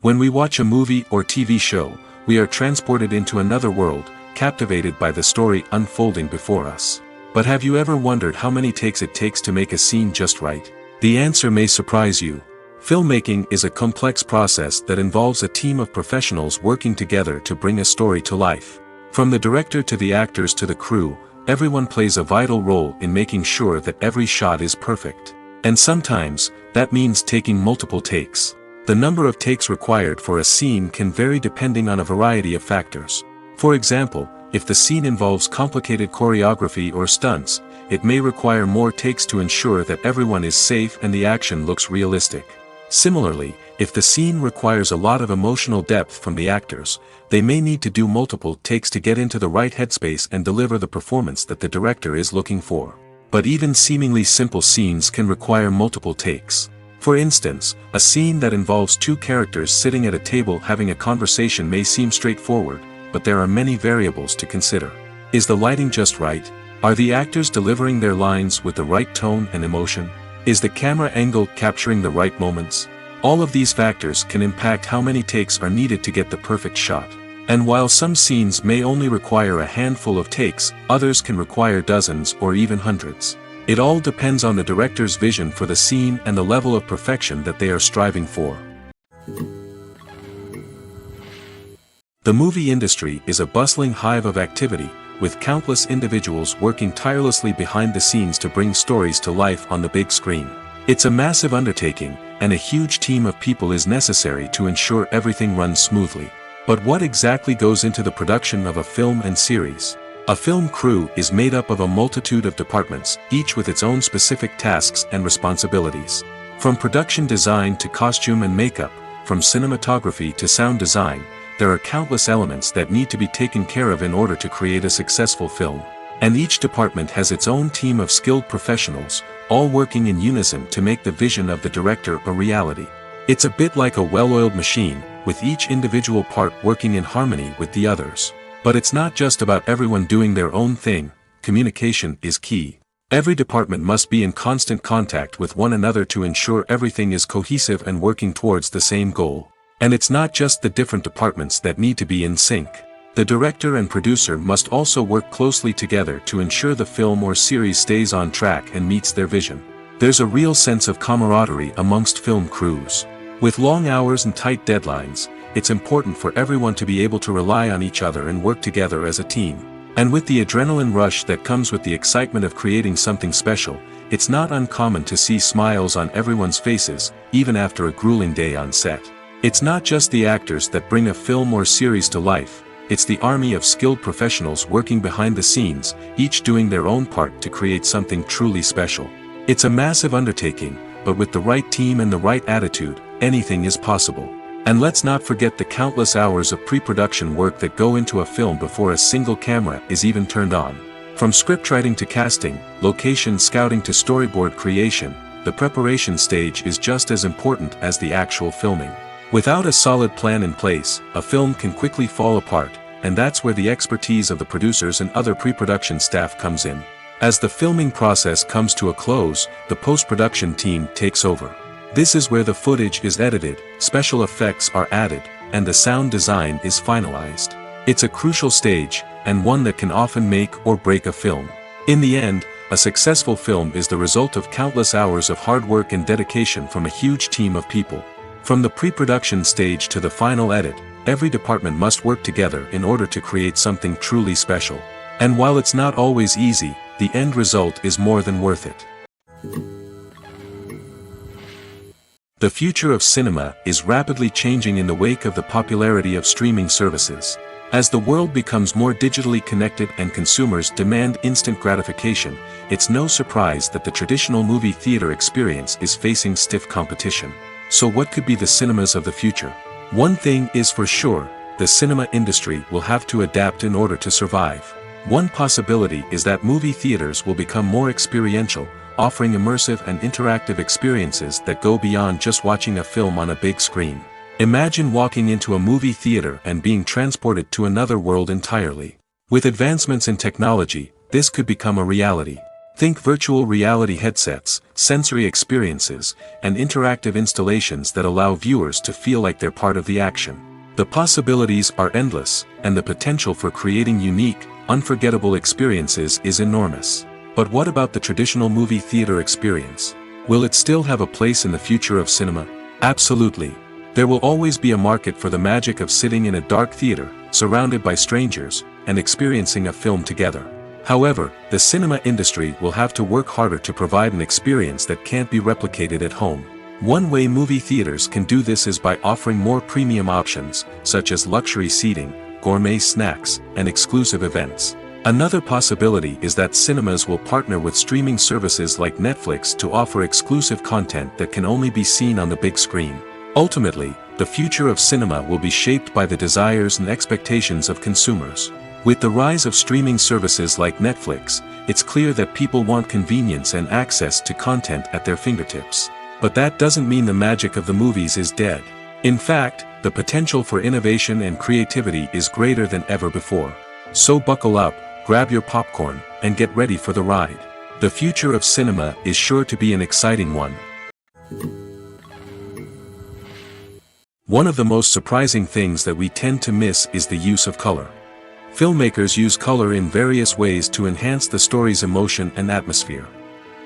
When we watch a movie or TV show, we are transported into another world, captivated by the story unfolding before us. But have you ever wondered how many takes it takes to make a scene just right? The answer may surprise you. Filmmaking is a complex process that involves a team of professionals working together to bring a story to life. From the director to the actors to the crew, everyone plays a vital role in making sure that every shot is perfect. And sometimes, that means taking multiple takes. The number of takes required for a scene can vary depending on a variety of factors. For example, if the scene involves complicated choreography or stunts, it may require more takes to ensure that everyone is safe and the action looks realistic. Similarly, if the scene requires a lot of emotional depth from the actors, they may need to do multiple takes to get into the right headspace and deliver the performance that the director is looking for. But even seemingly simple scenes can require multiple takes. For instance, a scene that involves two characters sitting at a table having a conversation may seem straightforward, but there are many variables to consider. Is the lighting just right? Are the actors delivering their lines with the right tone and emotion? Is the camera angle capturing the right moments? All of these factors can impact how many takes are needed to get the perfect shot. And while some scenes may only require a handful of takes, others can require dozens or even hundreds. It all depends on the director's vision for the scene and the level of perfection that they are striving for. The movie industry is a bustling hive of activity, with countless individuals working tirelessly behind the scenes to bring stories to life on the big screen. It's a massive undertaking, and a huge team of people is necessary to ensure everything runs smoothly. But what exactly goes into the production of a film and series? A film crew is made up of a multitude of departments, each with its own specific tasks and responsibilities. From production design to costume and makeup, from cinematography to sound design, there are countless elements that need to be taken care of in order to create a successful film. And each department has its own team of skilled professionals, all working in unison to make the vision of the director a reality. It's a bit like a well-oiled machine, with each individual part working in harmony with the others. But it's not just about everyone doing their own thing. Communication is key. Every department must be in constant contact with one another to ensure everything is cohesive and working towards the same goal. And it's not just the different departments that need to be in sync. The director and producer must also work closely together to ensure the film or series stays on track and meets their vision. There's a real sense of camaraderie amongst film crews. With long hours and tight deadlines, it's important for everyone to be able to rely on each other and work together as a team. And with the adrenaline rush that comes with the excitement of creating something special, it's not uncommon to see smiles on everyone's faces, even after a grueling day on set. It's not just the actors that bring a film or series to life, it's the army of skilled professionals working behind the scenes, each doing their own part to create something truly special. It's a massive undertaking, but with the right team and the right attitude, anything is possible. And let's not forget the countless hours of pre-production work that go into a film before a single camera is even turned on. From scriptwriting to casting, location scouting to storyboard creation, the preparation stage is just as important as the actual filming. Without a solid plan in place, a film can quickly fall apart, and that's where the expertise of the producers and other pre-production staff comes in. As the filming process comes to a close, the post-production team takes over. This is where the footage is edited, special effects are added, and the sound design is finalized. It's a crucial stage, and one that can often make or break a film. In the end, a successful film is the result of countless hours of hard work and dedication from a huge team of people. From the pre-production stage to the final edit, every department must work together in order to create something truly special. And while it's not always easy, the end result is more than worth it. The future of cinema is rapidly changing in the wake of the popularity of streaming services. As the world becomes more digitally connected and consumers demand instant gratification, it's no surprise that the traditional movie theater experience is facing stiff competition. So what could be the cinemas of the future? One thing is for sure, the cinema industry will have to adapt in order to survive. One possibility is that movie theaters will become more experiential, offering immersive and interactive experiences that go beyond just watching a film on a big screen. Imagine walking into a movie theater and being transported to another world entirely. With advancements in technology, this could become a reality. Think virtual reality headsets, sensory experiences, and interactive installations that allow viewers to feel like they're part of the action. The possibilities are endless, and the potential for creating unique, unforgettable experiences is enormous. But what about the traditional movie theater experience? Will it still have a place in the future of cinema? Absolutely. There will always be a market for the magic of sitting in a dark theater, surrounded by strangers, and experiencing a film together. However, the cinema industry will have to work harder to provide an experience that can't be replicated at home. One way movie theaters can do this is by offering more premium options, such as luxury seating, gourmet snacks, and exclusive events. Another possibility is that cinemas will partner with streaming services like Netflix to offer exclusive content that can only be seen on the big screen. Ultimately, the future of cinema will be shaped by the desires and expectations of consumers. With the rise of streaming services like Netflix, it's clear that people want convenience and access to content at their fingertips. But that doesn't mean the magic of the movies is dead. In fact, the potential for innovation and creativity is greater than ever before. So buckle up, grab your popcorn, and get ready for the ride. The future of cinema is sure to be an exciting one. One of the most surprising things that we tend to miss is the use of color. Filmmakers use color in various ways to enhance the story's emotion and atmosphere.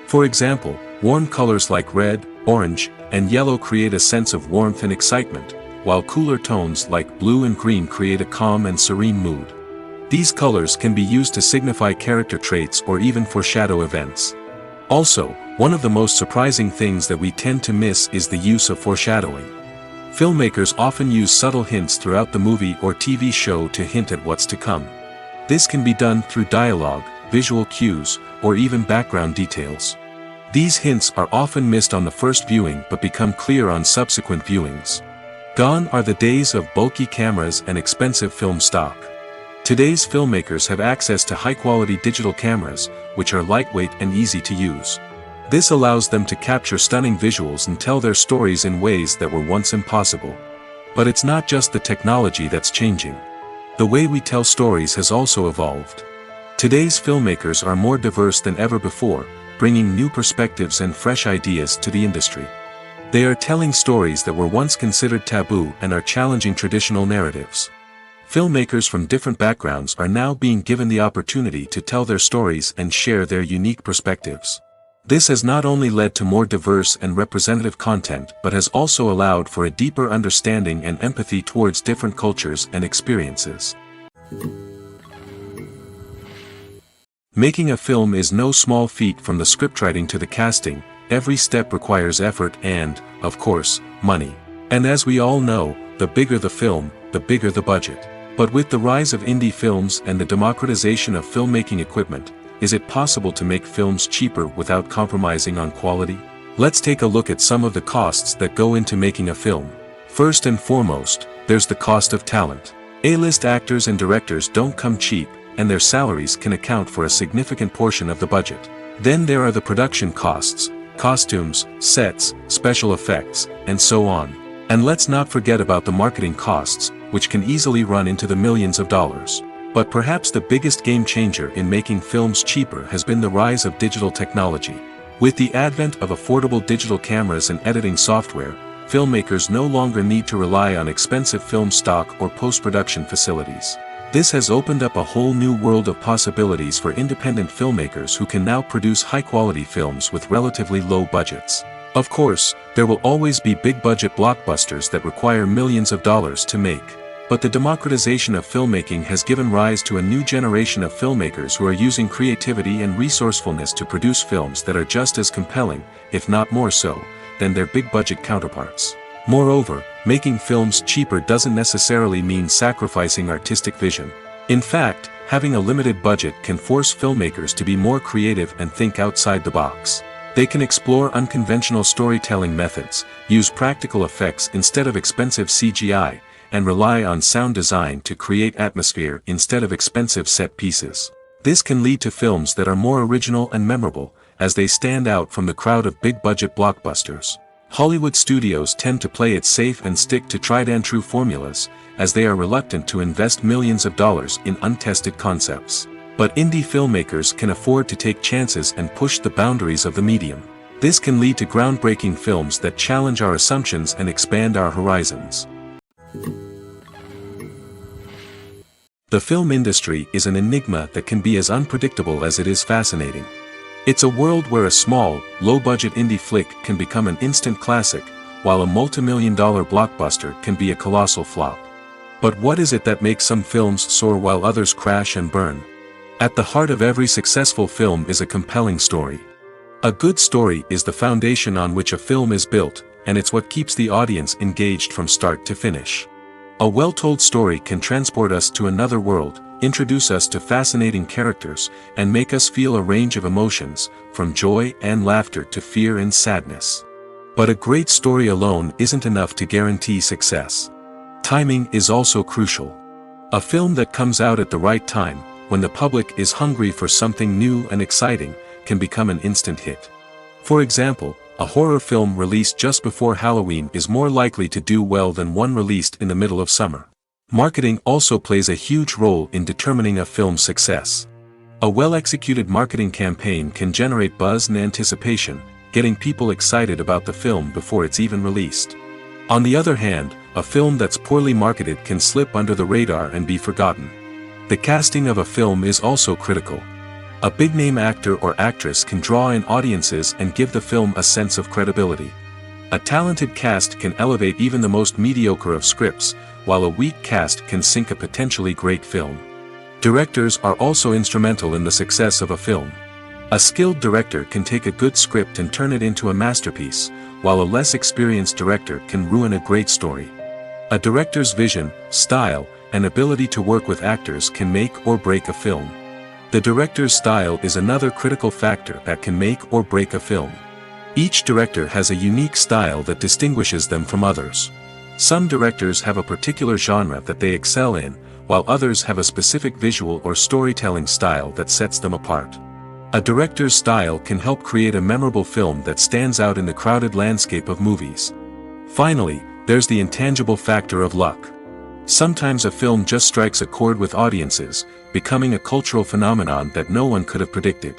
For example, warm colors like red, orange, and yellow create a sense of warmth and excitement, while cooler tones like blue and green create a calm and serene mood. These colors can be used to signify character traits or even foreshadow events. Also, one of the most surprising things that we tend to miss is the use of foreshadowing. Filmmakers often use subtle hints throughout the movie or TV show to hint at what's to come. This can be done through dialogue, visual cues, or even background details. These hints are often missed on the first viewing but become clear on subsequent viewings. Gone are the days of bulky cameras and expensive film stock. Today's filmmakers have access to high-quality digital cameras, which are lightweight and easy to use. This allows them to capture stunning visuals and tell their stories in ways that were once impossible. But it's not just the technology that's changing. The way we tell stories has also evolved. Today's filmmakers are more diverse than ever before, bringing new perspectives and fresh ideas to the industry. They are telling stories that were once considered taboo and are challenging traditional narratives. Filmmakers from different backgrounds are now being given the opportunity to tell their stories and share their unique perspectives. This has not only led to more diverse and representative content but has also allowed for a deeper understanding and empathy towards different cultures and experiences. Making a film is no small feat. From the scriptwriting to the casting, every step requires effort and, of course, money. And as we all know, the bigger the film, the bigger the budget. But with the rise of indie films and the democratization of filmmaking equipment, is it possible to make films cheaper without compromising on quality? Let's take a look at some of the costs that go into making a film. First and foremost, there's the cost of talent. A-list actors and directors don't come cheap, and their salaries can account for a significant portion of the budget. Then there are the production costs, costumes, sets, special effects, and so on. And let's not forget about the marketing costs, which can easily run into the millions of dollars. But perhaps the biggest game changer in making films cheaper has been the rise of digital technology. With the advent of affordable digital cameras and editing software, filmmakers no longer need to rely on expensive film stock or post-production facilities. This has opened up a whole new world of possibilities for independent filmmakers who can now produce high-quality films with relatively low budgets. Of course, there will always be big-budget blockbusters that require millions of dollars to make. But the democratization of filmmaking has given rise to a new generation of filmmakers who are using creativity and resourcefulness to produce films that are just as compelling, if not more so, than their big-budget counterparts. Moreover, making films cheaper doesn't necessarily mean sacrificing artistic vision. In fact, having a limited budget can force filmmakers to be more creative and think outside the box. They can explore unconventional storytelling methods, use practical effects instead of expensive CGI, and rely on sound design to create atmosphere instead of expensive set pieces. This can lead to films that are more original and memorable, as they stand out from the crowd of big-budget blockbusters. Hollywood studios tend to play it safe and stick to tried-and-true formulas, as they are reluctant to invest millions of dollars in untested concepts. But indie filmmakers can afford to take chances and push the boundaries of the medium. This can lead to groundbreaking films that challenge our assumptions and expand our horizons. The film industry is an enigma that can be as unpredictable as it is fascinating. It's a world where a small, low-budget indie flick can become an instant classic, while a multi-million-dollar blockbuster can be a colossal flop. But what is it that makes some films soar while others crash and burn? At the heart of every successful film is a compelling story. A good story is the foundation on which a film is built, and it's what keeps the audience engaged from start to finish. A well-told story can transport us to another world, introduce us to fascinating characters, and make us feel a range of emotions, from joy and laughter to fear and sadness. But a great story alone isn't enough to guarantee success. Timing is also crucial. A film that comes out at the right time, when the public is hungry for something new and exciting, can become an instant hit. For example, a horror film released just before Halloween is more likely to do well than one released in the middle of summer. Marketing also plays a huge role in determining a film's success. A well-executed marketing campaign can generate buzz and anticipation, getting people excited about the film before it's even released. On the other hand, a film that's poorly marketed can slip under the radar and be forgotten. The casting of a film is also critical. A big-name actor or actress can draw in audiences and give the film a sense of credibility. A talented cast can elevate even the most mediocre of scripts, while a weak cast can sink a potentially great film. Directors are also instrumental in the success of a film. A skilled director can take a good script and turn it into a masterpiece, while a less experienced director can ruin a great story. A director's vision, style, and ability to work with actors can make or break a film. The director's style is another critical factor that can make or break a film. Each director has a unique style that distinguishes them from others. Some directors have a particular genre that they excel in, while others have a specific visual or storytelling style that sets them apart. A director's style can help create a memorable film that stands out in the crowded landscape of movies. Finally, there's the intangible factor of luck. Sometimes a film just strikes a chord with audiences, becoming a cultural phenomenon that no one could have predicted.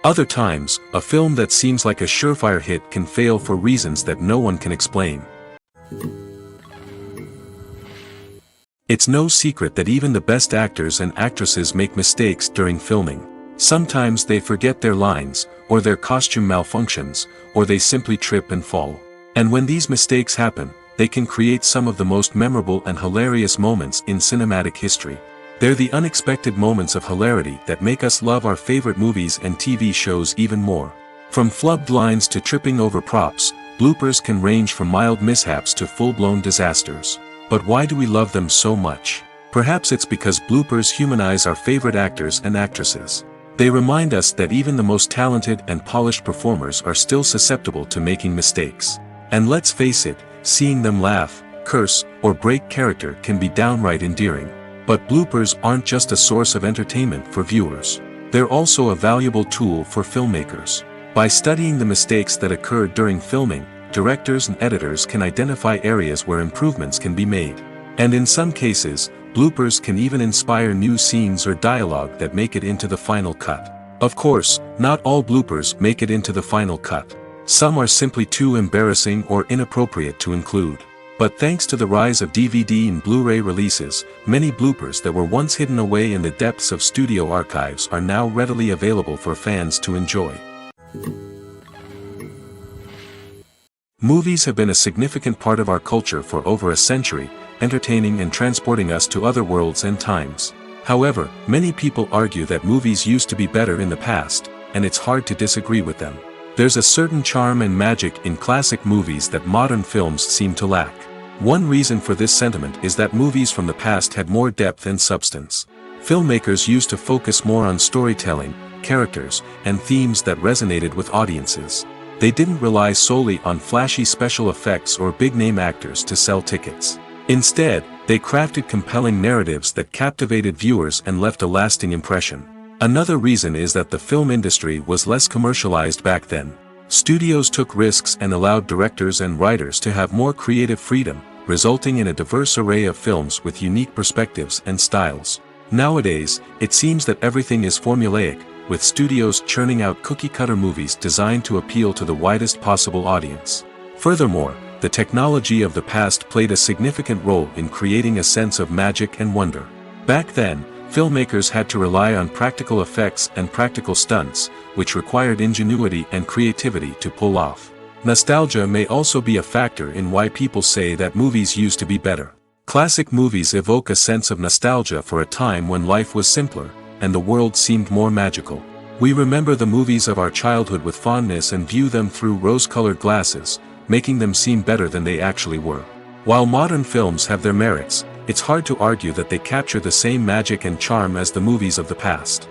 Other times, a film that seems like a surefire hit can fail for reasons that no one can explain. It's no secret that even the best actors and actresses make mistakes during filming. Sometimes they forget their lines, or their costume malfunctions, or they simply trip and fall. And when these mistakes happen, they can create some of the most memorable and hilarious moments in cinematic history. They're the unexpected moments of hilarity that make us love our favorite movies and TV shows even more. From flubbed lines to tripping over props, bloopers can range from mild mishaps to full-blown disasters. But why do we love them so much? Perhaps it's because bloopers humanize our favorite actors and actresses. They remind us that even the most talented and polished performers are still susceptible to making mistakes. And let's face it, seeing them laugh, curse, or break character can be downright endearing. But bloopers aren't just a source of entertainment for viewers. They're also a valuable tool for filmmakers. By studying the mistakes that occurred during filming, directors and editors can identify areas where improvements can be made. And in some cases, bloopers can even inspire new scenes or dialogue that make it into the final cut. Of course, not all bloopers make it into the final cut. Some are simply too embarrassing or inappropriate to include. But thanks to the rise of DVD and Blu-ray releases, many bloopers that were once hidden away in the depths of studio archives are now readily available for fans to enjoy. Movies have been a significant part of our culture for over a century, entertaining and transporting us to other worlds and times. However, many people argue that movies used to be better in the past, and it's hard to disagree with them. There's a certain charm and magic in classic movies that modern films seem to lack. One reason for this sentiment is that movies from the past had more depth and substance. Filmmakers used to focus more on storytelling, characters, and themes that resonated with audiences. They didn't rely solely on flashy special effects or big-name actors to sell tickets. Instead, they crafted compelling narratives that captivated viewers and left a lasting impression. Another reason is that the film industry was less commercialized back then. Studios took risks and allowed directors and writers to have more creative freedom, resulting in a diverse array of films with unique perspectives and styles. Nowadays, it seems that everything is formulaic, with studios churning out cookie-cutter movies designed to appeal to the widest possible audience. Furthermore, the technology of the past played a significant role in creating a sense of magic and wonder. Back then, filmmakers had to rely on practical effects and practical stunts, which required ingenuity and creativity to pull off. Nostalgia may also be a factor in why people say that movies used to be better. Classic movies evoke a sense of nostalgia for a time when life was simpler, and the world seemed more magical. We remember the movies of our childhood with fondness and view them through rose-colored glasses, making them seem better than they actually were. While modern films have their merits, it's hard to argue that they capture the same magic and charm as the movies of the past.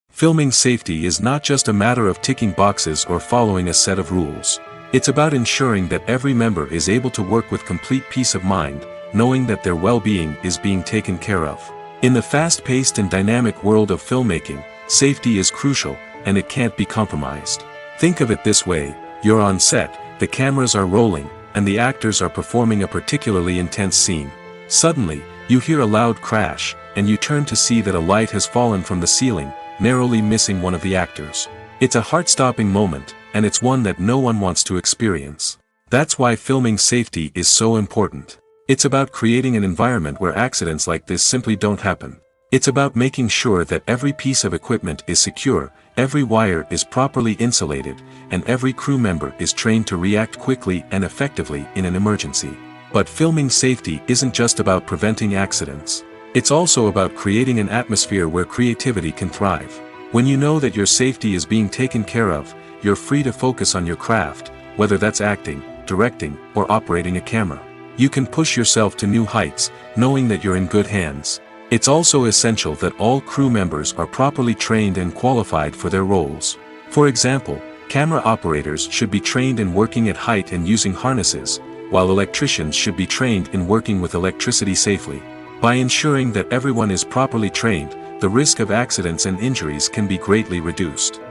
Filming safety is not just a matter of ticking boxes or following a set of rules. It's about ensuring that every member is able to work with complete peace of mind, knowing that their well-being is being taken care of. In the fast-paced and dynamic world of filmmaking, safety is crucial, and it can't be compromised. Think of it this way: you're on set, the cameras are rolling, and the actors are performing a particularly intense scene. Suddenly, you hear a loud crash, and you turn to see that a light has fallen from the ceiling, narrowly missing one of the actors. It's a heart-stopping moment, and it's one that no one wants to experience. That's why filming safety is so important. It's about creating an environment where accidents like this simply don't happen. It's about making sure that every piece of equipment is secure, every wire is properly insulated, and every crew member is trained to react quickly and effectively in an emergency. But filming safety isn't just about preventing accidents. It's also about creating an atmosphere where creativity can thrive. When you know that your safety is being taken care of, you're free to focus on your craft, whether that's acting, directing, or operating a camera. You can push yourself to new heights, knowing that you're in good hands. It's also essential that all crew members are properly trained and qualified for their roles. For example, camera operators should be trained in working at height and using harnesses, while electricians should be trained in working with electricity safely. By ensuring that everyone is properly trained, the risk of accidents and injuries can be greatly reduced.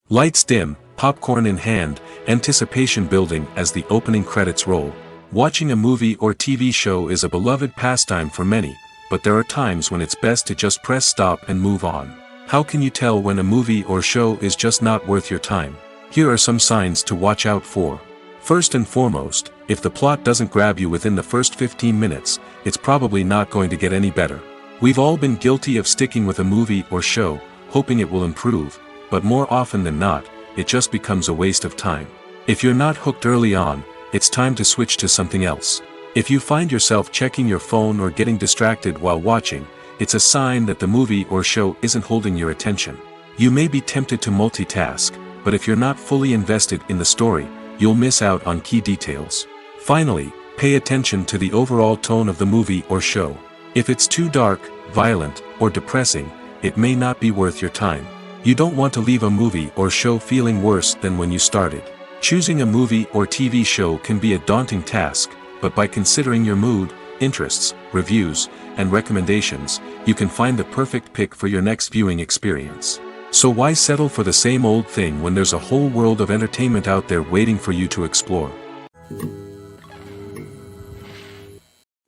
Lights dim, popcorn in hand, anticipation building as the opening credits roll. Watching a movie or TV show is a beloved pastime for many, but there are times when it's best to just press stop and move on. How can you tell when a movie or show is just not worth your time? Here are some signs to watch out for. First and foremost, if the plot doesn't grab you within the first 15 minutes, it's probably not going to get any better. We've all been guilty of sticking with a movie or show, hoping it will improve, but more often than not, it just becomes a waste of time. If you're not hooked early on, it's time to switch to something else. If you find yourself checking your phone or getting distracted while watching, it's a sign that the movie or show isn't holding your attention. You may be tempted to multitask, but if you're not fully invested in the story, you'll miss out on key details. Finally, pay attention to the overall tone of the movie or show. If it's too dark, violent, or depressing, it may not be worth your time. You don't want to leave a movie or show feeling worse than when you started. Choosing a movie or TV show can be a daunting task, but by considering your mood, interests, reviews, and recommendations, you can find the perfect pick for your next viewing experience. So why settle for the same old thing when there's a whole world of entertainment out there waiting for you to explore?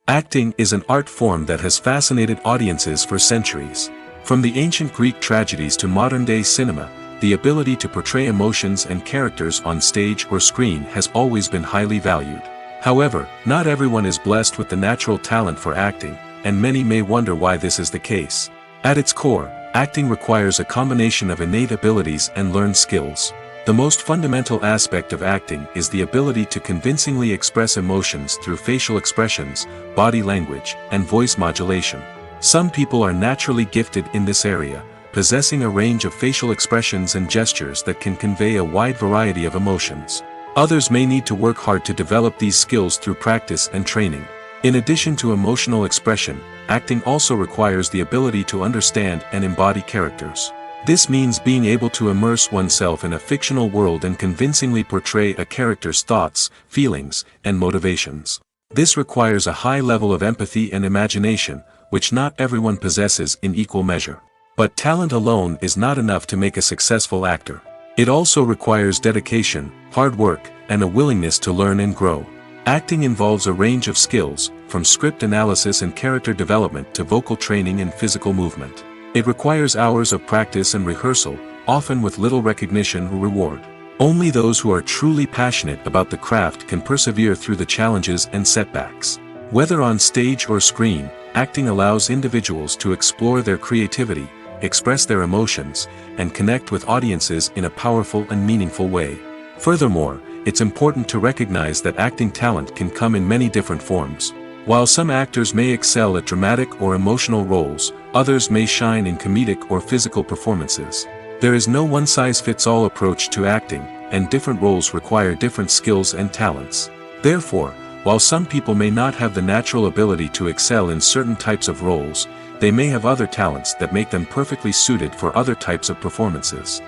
Acting is an art form that has fascinated audiences for centuries. From the ancient Greek tragedies to modern-day cinema, the ability to portray emotions and characters on stage or screen has always been highly valued. However, not everyone is blessed with the natural talent for acting, and many may wonder why this is the case. At its core, acting requires a combination of innate abilities and learned skills. The most fundamental aspect of acting is the ability to convincingly express emotions through facial expressions, body language, and voice modulation. Some people are naturally gifted in this area, possessing a range of facial expressions and gestures that can convey a wide variety of emotions. Others may need to work hard to develop these skills through practice and training. In addition to emotional expression, acting also requires the ability to understand and embody characters. This means being able to immerse oneself in a fictional world and convincingly portray a character's thoughts, feelings, and motivations. This requires a high level of empathy and imagination, which not everyone possesses in equal measure. But talent alone is not enough to make a successful actor. It also requires dedication, hard work, and a willingness to learn and grow. Acting involves a range of skills, from script analysis and character development to vocal training and physical movement. It requires hours of practice and rehearsal, often with little recognition or reward. Only those who are truly passionate about the craft can persevere through the challenges and setbacks. Whether on stage or screen, acting allows individuals to explore their creativity, express their emotions, and connect with audiences in a powerful and meaningful way. Furthermore, it's important to recognize that acting talent can come in many different forms. While some actors may excel at dramatic or emotional roles, others may shine in comedic or physical performances. There is no one-size-fits-all approach to acting, and different roles require different skills and talents. Therefore, while some people may not have the natural ability to excel in certain types of roles, they may have other talents that make them perfectly suited for other types of performances.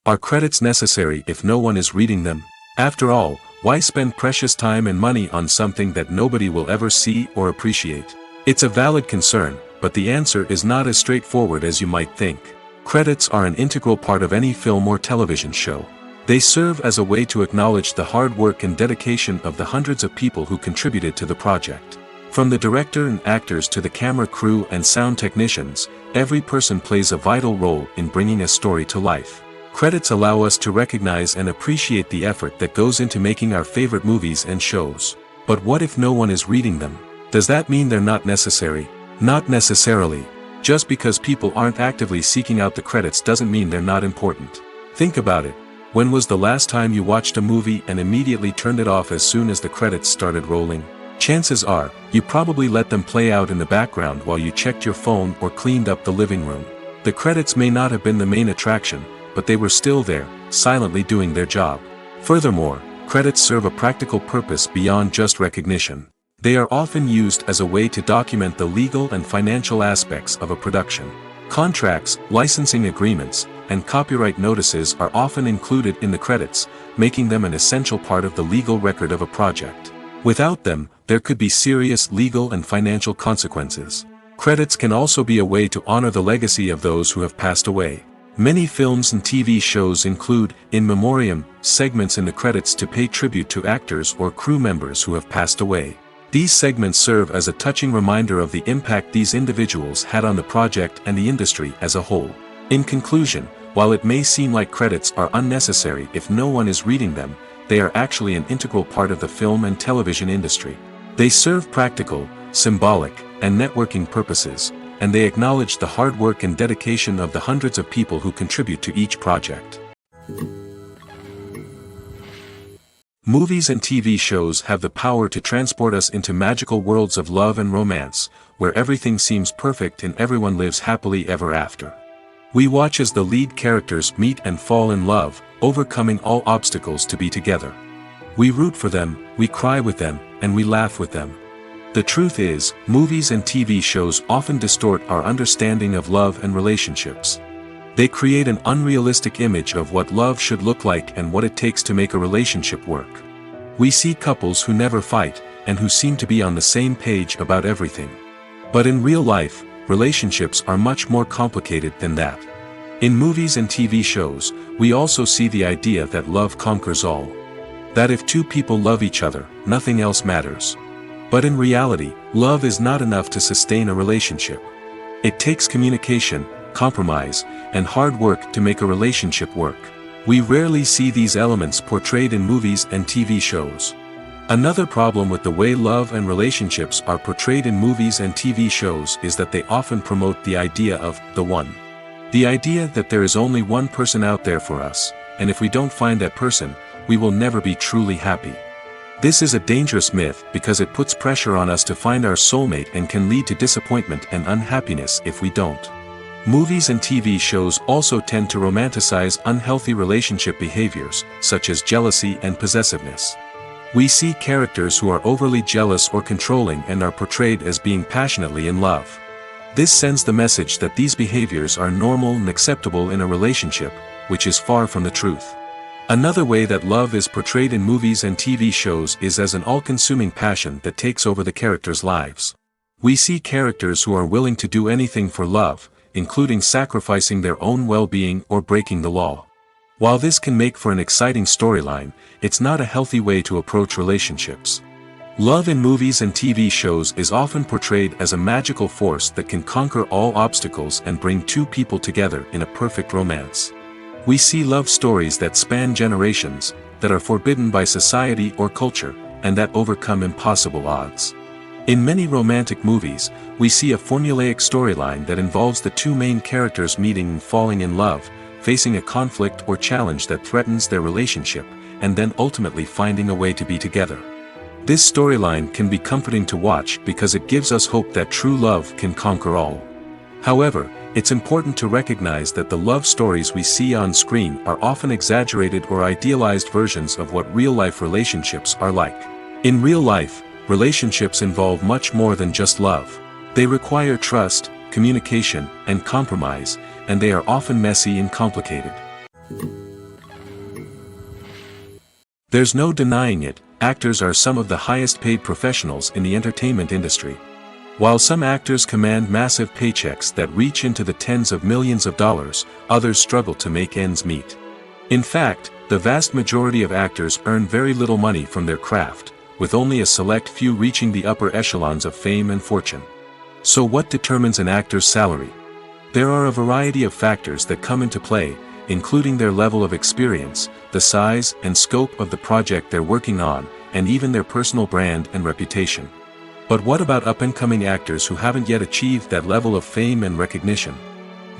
Are credits necessary if no one is reading them? After all, why spend precious time and money on something that nobody will ever see or appreciate? It's a valid concern, but the answer is not as straightforward as you might think. Credits are an integral part of any film or television show. They serve as a way to acknowledge the hard work and dedication of the hundreds of people who contributed to the project. From the director and actors to the camera crew and sound technicians, every person plays a vital role in bringing a story to life. Credits allow us to recognize and appreciate the effort that goes into making our favorite movies and shows. But what if no one is reading them? Does that mean they're not necessary? Not necessarily. Just because people aren't actively seeking out the credits doesn't mean they're not important. Think about it. When was the last time you watched a movie and immediately turned it off as soon as the credits started rolling? Chances are, you probably let them play out in the background while you checked your phone or cleaned up the living room. The credits may not have been the main attraction, but they were still there, silently doing their job. Furthermore, credits serve a practical purpose beyond just recognition. They are often used as a way to document the legal and financial aspects of a production. Contracts, licensing agreements, and copyright notices are often included in the credits, making them an essential part of the legal record of a project. Without them, there could be serious legal and financial consequences. Credits can also be a way to honor the legacy of those who have passed away. Many films and TV shows include, in memoriam, segments in the credits to pay tribute to actors or crew members who have passed away. These segments serve as a touching reminder of the impact these individuals had on the project and the industry as a whole. In conclusion, while it may seem like credits are unnecessary if no one is reading them, they are actually an integral part of the film and television industry. They serve practical, symbolic, and networking purposes, and they acknowledge the hard work and dedication of the hundreds of people who contribute to each project. Movies and TV shows have the power to transport us into magical worlds of love and romance, where everything seems perfect and everyone lives happily ever after. We watch as the lead characters meet and fall in love, overcoming all obstacles to be together. We root for them, we cry with them, and we laugh with them. The truth is, movies and TV shows often distort our understanding of love and relationships. They create an unrealistic image of what love should look like and what it takes to make a relationship work. We see couples who never fight, and who seem to be on the same page about everything. But in real life, relationships are much more complicated than that. In movies and TV shows, we also see the idea that love conquers all. That if two people love each other, nothing else matters. But in reality, love is not enough to sustain a relationship. It takes communication, compromise, and hard work to make a relationship work. We rarely see these elements portrayed in movies and TV shows. Another problem with the way love and relationships are portrayed in movies and TV shows is that they often promote the idea of the one. The idea that there is only one person out there for us, and if we don't find that person, we will never be truly happy. This is a dangerous myth because it puts pressure on us to find our soulmate and can lead to disappointment and unhappiness if we don't. Movies and TV shows also tend to romanticize unhealthy relationship behaviors, such as jealousy and possessiveness. We see characters who are overly jealous or controlling and are portrayed as being passionately in love. This sends the message that these behaviors are normal and acceptable in a relationship, which is far from the truth. Another way that love is portrayed in movies and TV shows is as an all-consuming passion that takes over the characters' lives. We see characters who are willing to do anything for love, including sacrificing their own well-being or breaking the law. While this can make for an exciting storyline, it's not a healthy way to approach relationships. Love in movies and TV shows is often portrayed as a magical force that can conquer all obstacles and bring two people together in a perfect romance. We see love stories that span generations, that are forbidden by society or culture, and that overcome impossible odds. In many romantic movies, we see a formulaic storyline that involves the two main characters meeting and falling in love, facing a conflict or challenge that threatens their relationship, and then ultimately finding a way to be together. This storyline can be comforting to watch because it gives us hope that true love can conquer all. However, it's important to recognize that the love stories we see on screen are often exaggerated or idealized versions of what real-life relationships are like. In real life, relationships involve much more than just love. They require trust, communication, and compromise, and they are often messy and complicated. There's no denying it, actors are some of the highest-paid professionals in the entertainment industry. While some actors command massive paychecks that reach into the tens of millions of dollars, others struggle to make ends meet. In fact, the vast majority of actors earn very little money from their craft, with only a select few reaching the upper echelons of fame and fortune. So what determines an actor's salary? There are a variety of factors that come into play, including their level of experience, the size and scope of the project they're working on, and even their personal brand and reputation. But what about up-and-coming actors who haven't yet achieved that level of fame and recognition?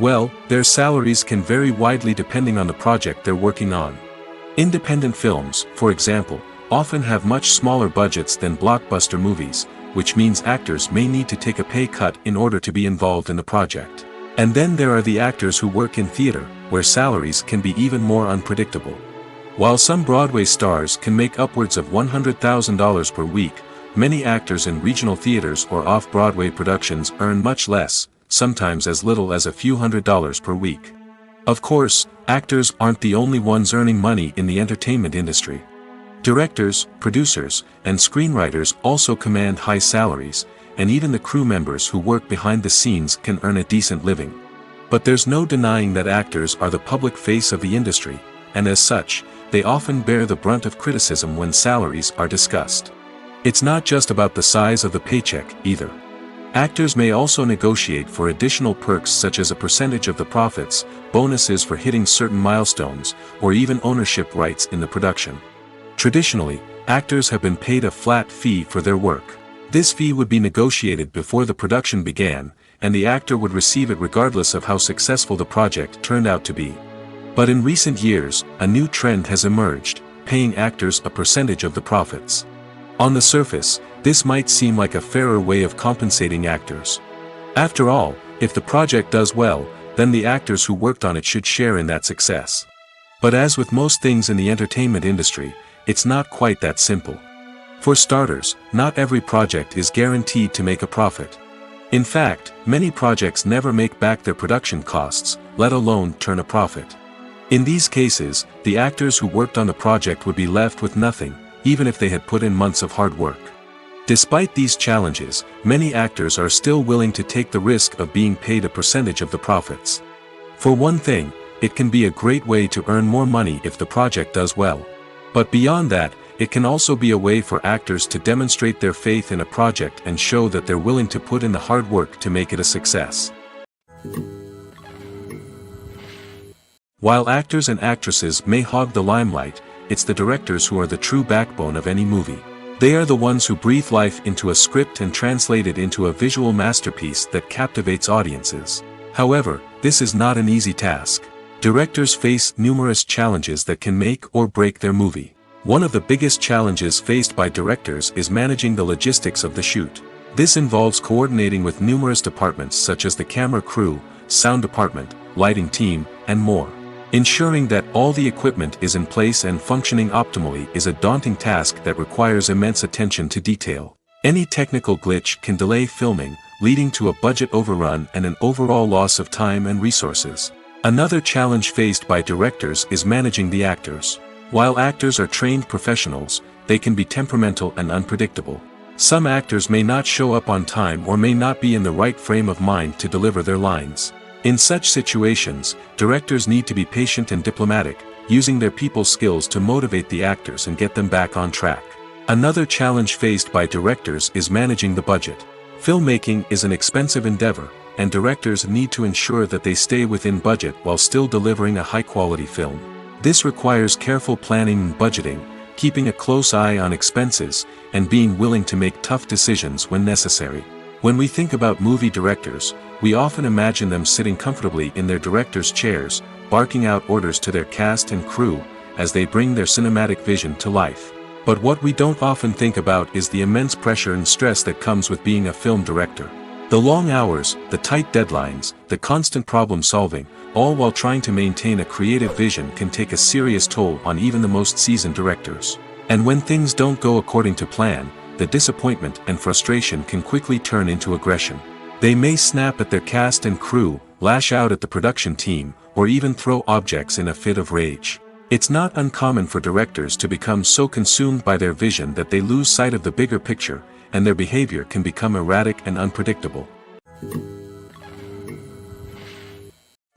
Well, their salaries can vary widely depending on the project they're working on. Independent films, for example, often have much smaller budgets than blockbuster movies, which means actors may need to take a pay cut in order to be involved in the project. And then there are the actors who work in theater, where salaries can be even more unpredictable. While some Broadway stars can make upwards of $100,000 per week, many actors in regional theaters or off-Broadway productions earn much less, sometimes as little as a few $100s per week. Of course, actors aren't the only ones earning money in the entertainment industry. Directors, producers, and screenwriters also command high salaries, and even the crew members who work behind the scenes can earn a decent living. But there's no denying that actors are the public face of the industry, and as such, they often bear the brunt of criticism when salaries are discussed. It's not just about the size of the paycheck, either. Actors may also negotiate for additional perks such as a percentage of the profits, bonuses for hitting certain milestones, or even ownership rights in the production. Traditionally, actors have been paid a flat fee for their work. This fee would be negotiated before the production began, and the actor would receive it regardless of how successful the project turned out to be. But in recent years, a new trend has emerged, paying actors a percentage of the profits. On the surface, this might seem like a fairer way of compensating actors. After all, if the project does well, then the actors who worked on it should share in that success. But as with most things in the entertainment industry, it's not quite that simple. For starters, not every project is guaranteed to make a profit. In fact, many projects never make back their production costs, let alone turn a profit. In these cases, the actors who worked on the project would be left with nothing, even if they had put in months of hard work. Despite these challenges, many actors are still willing to take the risk of being paid a percentage of the profits. For one thing, it can be a great way to earn more money if the project does well. But beyond that, it can also be a way for actors to demonstrate their faith in a project and show that they're willing to put in the hard work to make it a success. While actors and actresses may hog the limelight, it's the directors who are the true backbone of any movie. They are the ones who breathe life into a script and translate it into a visual masterpiece that captivates audiences. However, this is not an easy task. Directors face numerous challenges that can make or break their movie. One of the biggest challenges faced by directors is managing the logistics of the shoot. This involves coordinating with numerous departments such as the camera crew, sound department, lighting team, and more. Ensuring that all the equipment is in place and functioning optimally is a daunting task that requires immense attention to detail. Any technical glitch can delay filming, leading to a budget overrun and an overall loss of time and resources. Another challenge faced by directors is managing the actors. While actors are trained professionals, they can be temperamental and unpredictable. Some actors may not show up on time or may not be in the right frame of mind to deliver their lines. In such situations, directors need to be patient and diplomatic, using their people skills to motivate the actors and get them back on track. Another challenge faced by directors is managing the budget. Filmmaking is an expensive endeavor, and directors need to ensure that they stay within budget while still delivering a high-quality film. This requires careful planning and budgeting, keeping a close eye on expenses, and being willing to make tough decisions when necessary. When we think about movie directors, we often imagine them sitting comfortably in their director's chairs, barking out orders to their cast and crew, as they bring their cinematic vision to life. But what we don't often think about is the immense pressure and stress that comes with being a film director. The long hours, the tight deadlines, the constant problem solving, all while trying to maintain a creative vision can take a serious toll on even the most seasoned directors. And when things don't go according to plan, the disappointment and frustration can quickly turn into aggression. They may snap at their cast and crew, lash out at the production team, or even throw objects in a fit of rage. It's not uncommon for directors to become so consumed by their vision that they lose sight of the bigger picture, and their behavior can become erratic and unpredictable.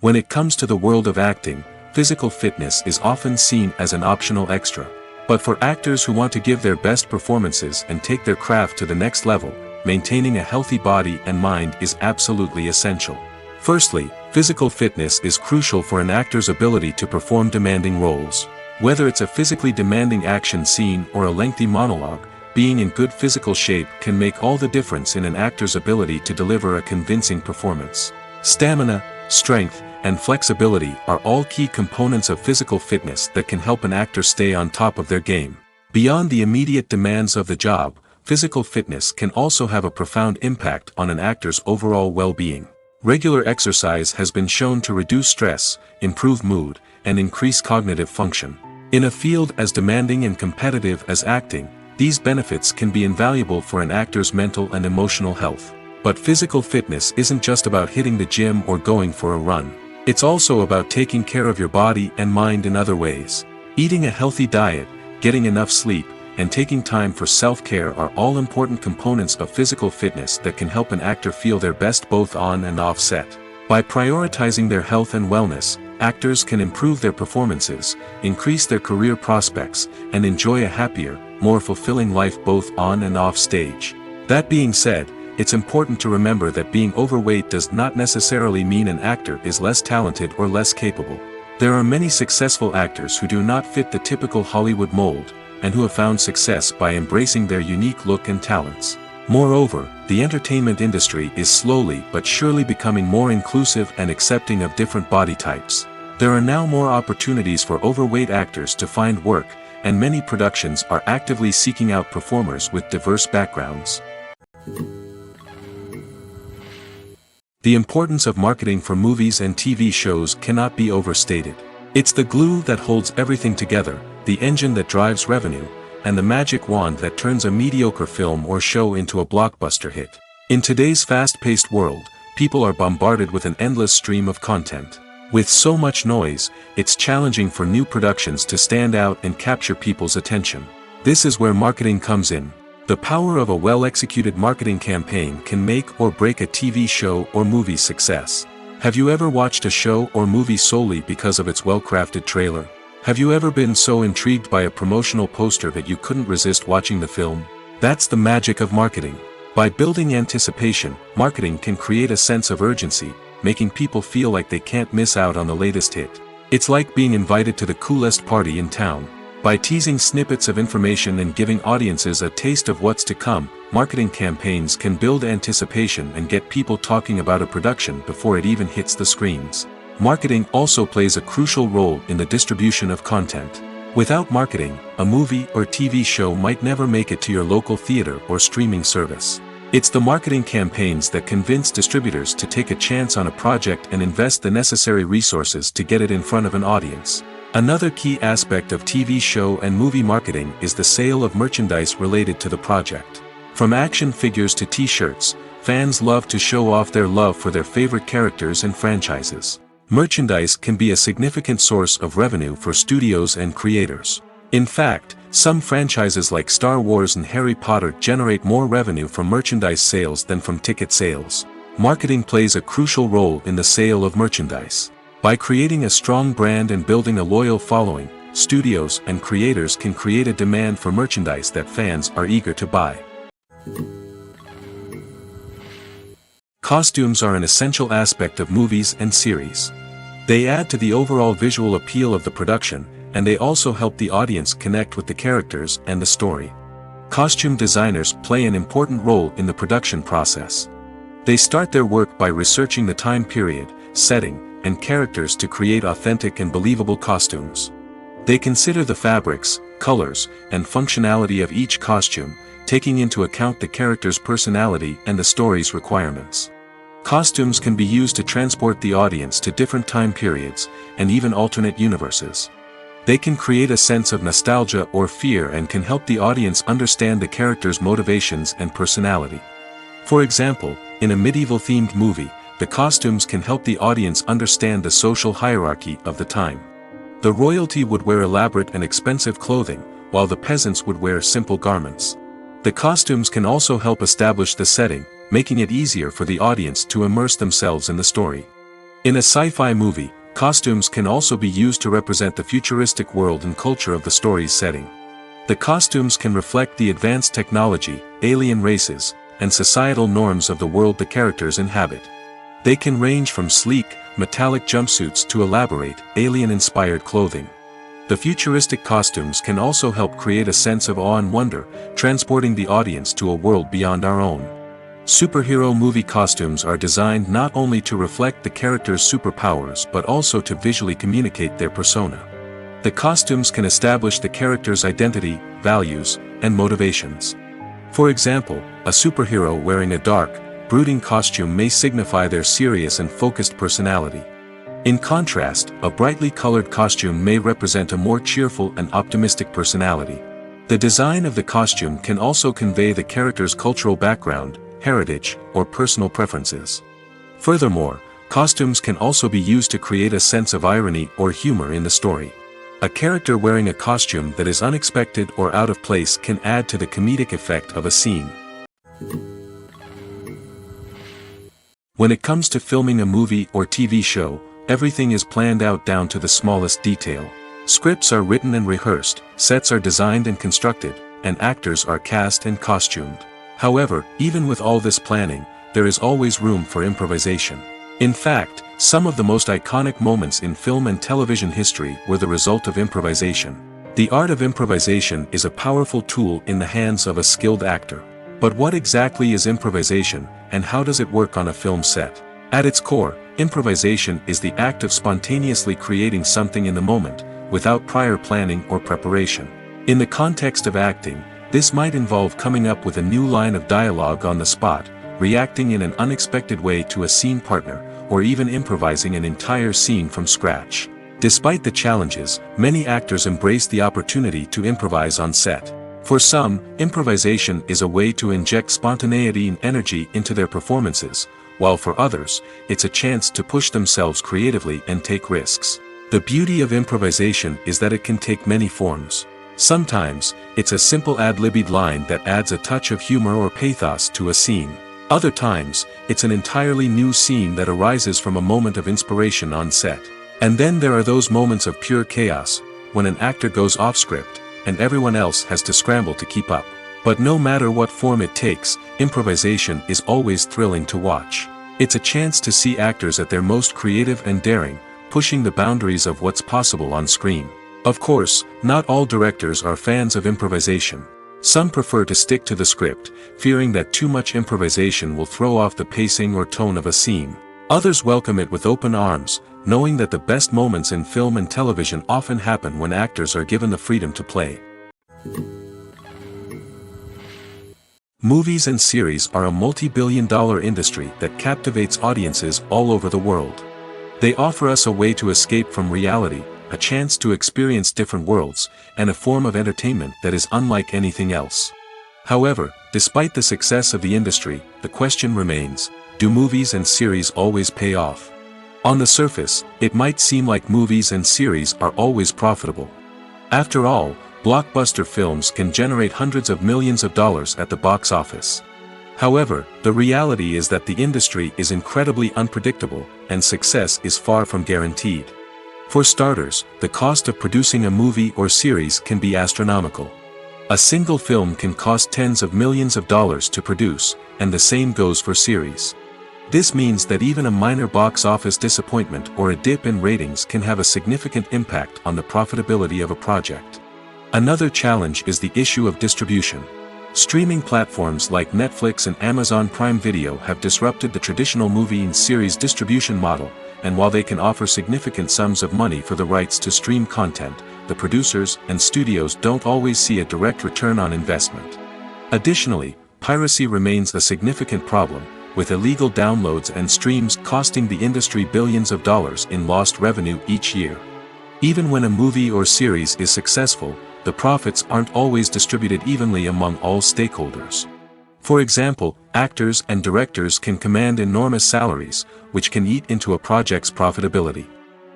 When it comes to the world of acting, physical fitness is often seen as an optional extra. But for actors who want to give their best performances and take their craft to the next level, maintaining a healthy body and mind is absolutely essential. Firstly, physical fitness is crucial for an actor's ability to perform demanding roles. Whether it's a physically demanding action scene or a lengthy monologue, being in good physical shape can make all the difference in an actor's ability to deliver a convincing performance. Stamina, strength, and flexibility are all key components of physical fitness that can help an actor stay on top of their game. Beyond the immediate demands of the job, physical fitness can also have a profound impact on an actor's overall well-being. Regular exercise has been shown to reduce stress, improve mood, and increase cognitive function. In a field as demanding and competitive as acting, these benefits can be invaluable for an actor's mental and emotional health. But physical fitness isn't just about hitting the gym or going for a run. It's also about taking care of your body and mind in other ways. Eating a healthy diet, getting enough sleep, and taking time for self-care are all important components of physical fitness that can help an actor feel their best both on and off set. By prioritizing their health and wellness, actors can improve their performances, increase their career prospects, and enjoy a happier, more fulfilling life both on and off stage. That being said, it's important to remember that being overweight does not necessarily mean an actor is less talented or less capable. There are many successful actors who do not fit the typical Hollywood mold, and who have found success by embracing their unique look and talents. Moreover, the entertainment industry is slowly but surely becoming more inclusive and accepting of different body types. There are now more opportunities for overweight actors to find work, and many productions are actively seeking out performers with diverse backgrounds. The importance of marketing for movies and TV shows cannot be overstated. It's the glue that holds everything together, the engine that drives revenue, and the magic wand that turns a mediocre film or show into a blockbuster hit. In today's fast-paced world, people are bombarded with an endless stream of content. With so much noise, it's challenging for new productions to stand out and capture people's attention. This is where marketing comes in. The power of a well-executed marketing campaign can make or break a TV show or movie's success. Have you ever watched a show or movie solely because of its well-crafted trailer? Have you ever been so intrigued by a promotional poster that you couldn't resist watching the film? That's the magic of marketing. By building anticipation, marketing can create a sense of urgency, making people feel like they can't miss out on the latest hit. It's like being invited to the coolest party in town. By teasing snippets of information and giving audiences a taste of what's to come, marketing campaigns can build anticipation and get people talking about a production before it even hits the screens. Marketing also plays a crucial role in the distribution of content. Without marketing, a movie or TV show might never make it to your local theater or streaming service. It's the marketing campaigns that convince distributors to take a chance on a project and invest the necessary resources to get it in front of an audience. Another key aspect of TV show and movie marketing is the sale of merchandise related to the project. From action figures to t-shirts, fans love to show off their love for their favorite characters and franchises. Merchandise can be a significant source of revenue for studios and creators. In fact, some franchises like Star Wars and Harry Potter generate more revenue from merchandise sales than from ticket sales. Marketing plays a crucial role in the sale of merchandise. By creating a strong brand and building a loyal following, studios and creators can create a demand for merchandise that fans are eager to buy. Costumes are an essential aspect of movies and series. They add to the overall visual appeal of the production, and they also help the audience connect with the characters and the story. Costume designers play an important role in the production process. They start their work by researching the time period, setting, and characters to create authentic and believable costumes. They consider the fabrics, colors, and functionality of each costume, taking into account the character's personality and the story's requirements. Costumes can be used to transport the audience to different time periods, and even alternate universes. They can create a sense of nostalgia or fear and can help the audience understand the character's motivations and personality. For example, in a medieval-themed movie, the costumes can help the audience understand the social hierarchy of the time. The royalty would wear elaborate and expensive clothing, while the peasants would wear simple garments. The costumes can also help establish the setting, making it easier for the audience to immerse themselves in the story. In a sci-fi movie, costumes can also be used to represent the futuristic world and culture of the story's setting. The costumes can reflect the advanced technology, alien races, and societal norms of the world the characters inhabit. They can range from sleek, metallic jumpsuits to elaborate, alien-inspired clothing. The futuristic costumes can also help create a sense of awe and wonder, transporting the audience to a world beyond our own. Superhero movie costumes are designed not only to reflect the character's superpowers but also to visually communicate their persona. The costumes can establish the character's identity, values, and motivations. For example, a superhero wearing a dark, brooding costume may signify their serious and focused personality. In contrast, a brightly colored costume may represent a more cheerful and optimistic personality. The design of the costume can also convey the character's cultural background, heritage, or personal preferences. Furthermore, costumes can also be used to create a sense of irony or humor in the story. A character wearing a costume that is unexpected or out of place can add to the comedic effect of a scene. When it comes to filming a movie or TV show, everything is planned out down to the smallest detail. Scripts are written and rehearsed, sets are designed and constructed, and actors are cast and costumed. However, even with all this planning, there is always room for improvisation. In fact, some of the most iconic moments in film and television history were the result of improvisation. The art of improvisation is a powerful tool in the hands of a skilled actor. But what exactly is improvisation, and how does it work on a film set? At its core, improvisation is the act of spontaneously creating something in the moment, without prior planning or preparation. In the context of acting, this might involve coming up with a new line of dialogue on the spot, reacting in an unexpected way to a scene partner, or even improvising an entire scene from scratch. Despite the challenges, many actors embrace the opportunity to improvise on set. For some, improvisation is a way to inject spontaneity and energy into their performances, while for others, it's a chance to push themselves creatively and take risks. The beauty of improvisation is that it can take many forms. Sometimes, it's a simple ad-libbed line that adds a touch of humor or pathos to a scene. Other times, it's an entirely new scene that arises from a moment of inspiration on set. And then there are those moments of pure chaos, when an actor goes off script, and everyone else has to scramble to keep up. But no matter what form it takes, improvisation is always thrilling to watch. It's a chance to see actors at their most creative and daring, pushing the boundaries of what's possible on screen. Of course, not all directors are fans of improvisation. Some prefer to stick to the script, fearing that too much improvisation will throw off the pacing or tone of a scene. Others welcome it with open arms, knowing that the best moments in film and television often happen when actors are given the freedom to play. Movies and series are a multi-billion-dollar industry that captivates audiences all over the world. They offer us a way to escape from reality, a chance to experience different worlds, and a form of entertainment that is unlike anything else. However, despite the success of the industry, the question remains, do movies and series always pay off? On the surface, it might seem like movies and series are always profitable. After all, blockbuster films can generate hundreds of millions of dollars at the box office. However, the reality is that the industry is incredibly unpredictable, and success is far from guaranteed. For starters, the cost of producing a movie or series can be astronomical. A single film can cost tens of millions of dollars to produce, and the same goes for series. This means that even a minor box office disappointment or a dip in ratings can have a significant impact on the profitability of a project. Another challenge is the issue of distribution. Streaming platforms like Netflix and Amazon Prime Video have disrupted the traditional movie and series distribution model, and while they can offer significant sums of money for the rights to stream content, the producers and studios don't always see a direct return on investment. Additionally, piracy remains a significant problem, with illegal downloads and streams costing the industry billions of dollars in lost revenue each year. Even when a movie or series is successful, the profits aren't always distributed evenly among all stakeholders. For example, actors and directors can command enormous salaries, which can eat into a project's profitability.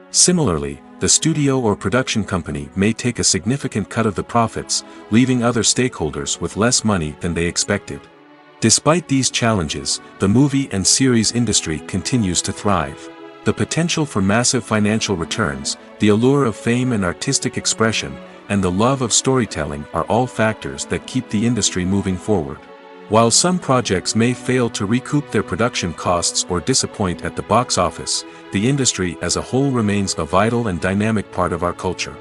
Similarly, the studio or production company may take a significant cut of the profits, leaving other stakeholders with less money than they expected. Despite these challenges, the movie and series industry continues to thrive. The potential for massive financial returns, the allure of fame and artistic expression, and the love of storytelling are all factors that keep the industry moving forward. While some projects may fail to recoup their production costs or disappoint at the box office, the industry as a whole remains a vital and dynamic part of our culture.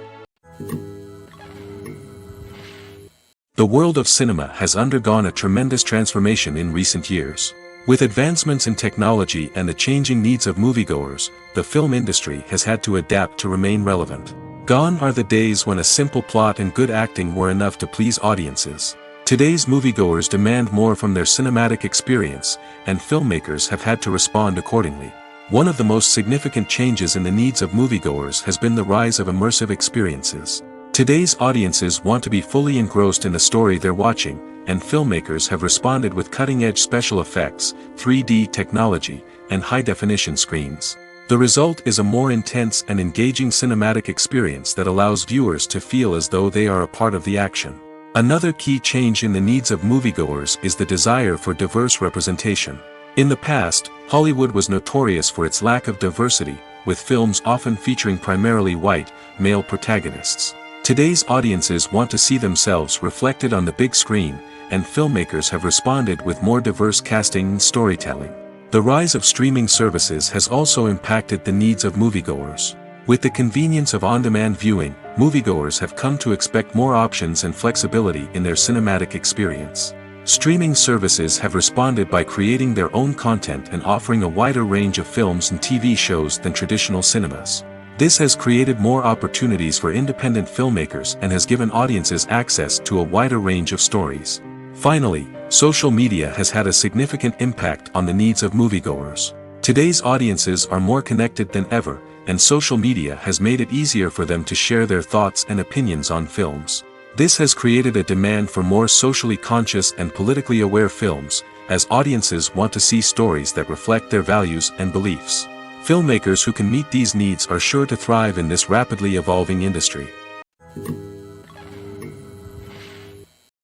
The world of cinema has undergone a tremendous transformation in recent years. With advancements in technology and the changing needs of moviegoers, the film industry has had to adapt to remain relevant. Gone are the days when a simple plot and good acting were enough to please audiences. Today's moviegoers demand more from their cinematic experience, and filmmakers have had to respond accordingly. One of the most significant changes in the needs of moviegoers has been the rise of immersive experiences. Today's audiences want to be fully engrossed in the story they're watching, and filmmakers have responded with cutting-edge special effects, 3D technology, and high-definition screens. The result is a more intense and engaging cinematic experience that allows viewers to feel as though they are a part of the action. Another key change in the needs of moviegoers is the desire for diverse representation. In the past, Hollywood was notorious for its lack of diversity, with films often featuring primarily white, male protagonists. Today's audiences want to see themselves reflected on the big screen, and filmmakers have responded with more diverse casting and storytelling. The rise of streaming services has also impacted the needs of moviegoers. With the convenience of on-demand viewing, moviegoers have come to expect more options and flexibility in their cinematic experience. Streaming services have responded by creating their own content and offering a wider range of films and TV shows than traditional cinemas. This has created more opportunities for independent filmmakers and has given audiences access to a wider range of stories. Finally, social media has had a significant impact on the needs of moviegoers. Today's audiences are more connected than ever, and social media has made it easier for them to share their thoughts and opinions on films. This has created a demand for more socially conscious and politically aware films, as audiences want to see stories that reflect their values and beliefs. Filmmakers who can meet these needs are sure to thrive in this rapidly evolving industry.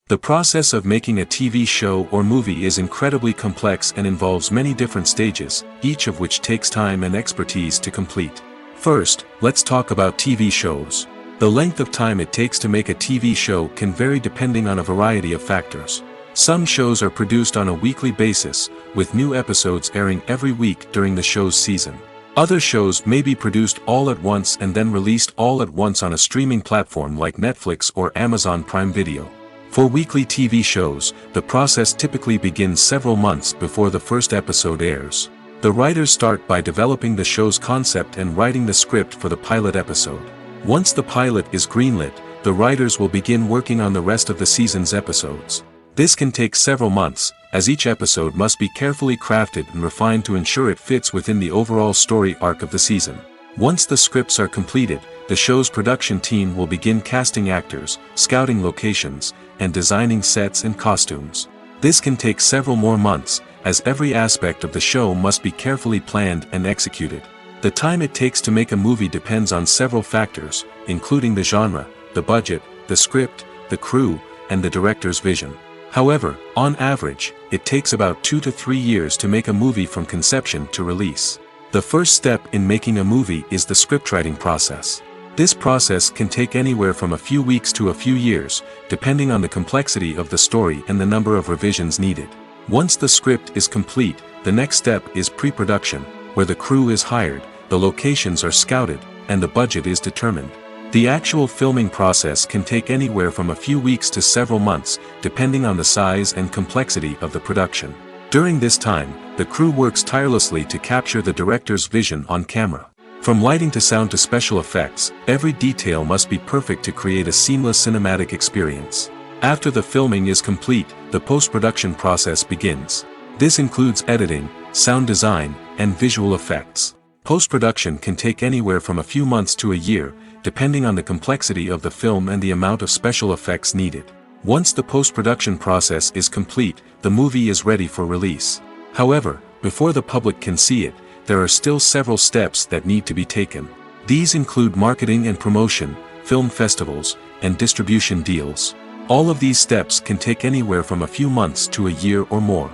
The process of making a TV show or movie is incredibly complex and involves many different stages, each of which takes time and expertise to complete. First, let's talk about TV shows. The length of time it takes to make a TV show can vary depending on a variety of factors. Some shows are produced on a weekly basis, with new episodes airing every week during the show's season. Other shows may be produced all at once and then released all at once on a streaming platform like Netflix or Amazon Prime Video. For weekly TV shows, the process typically begins several months before the first episode airs. The writers start by developing the show's concept and writing the script for the pilot episode. Once the pilot is greenlit, the writers will begin working on the rest of the season's episodes. This can take several months, as each episode must be carefully crafted and refined to ensure it fits within the overall story arc of the season. Once the scripts are completed, the show's production team will begin casting actors, scouting locations, and designing sets and costumes. This can take several more months, as every aspect of the show must be carefully planned and executed. The time it takes to make a movie depends on several factors, including the genre, the budget, the script, the crew, and the director's vision. However, on average, it takes about 2 to 3 years to make a movie from conception to release. The first step in making a movie is the scriptwriting process. This process can take anywhere from a few weeks to a few years, depending on the complexity of the story and the number of revisions needed. Once the script is complete, the next step is pre-production, where the crew is hired, the locations are scouted, and the budget is determined. The actual filming process can take anywhere from a few weeks to several months, depending on the size and complexity of the production. During this time, the crew works tirelessly to capture the director's vision on camera. From lighting to sound to special effects, every detail must be perfect to create a seamless cinematic experience. After the filming is complete, the post-production process begins. This includes editing, sound design, and visual effects. Post-production can take anywhere from a few months to a year, depending on the complexity of the film and the amount of special effects needed. Once the post-production process is complete, the movie is ready for release. However, before the public can see it, there are still several steps that need to be taken. These include marketing and promotion, film festivals, and distribution deals. All of these steps can take anywhere from a few months to a year or more.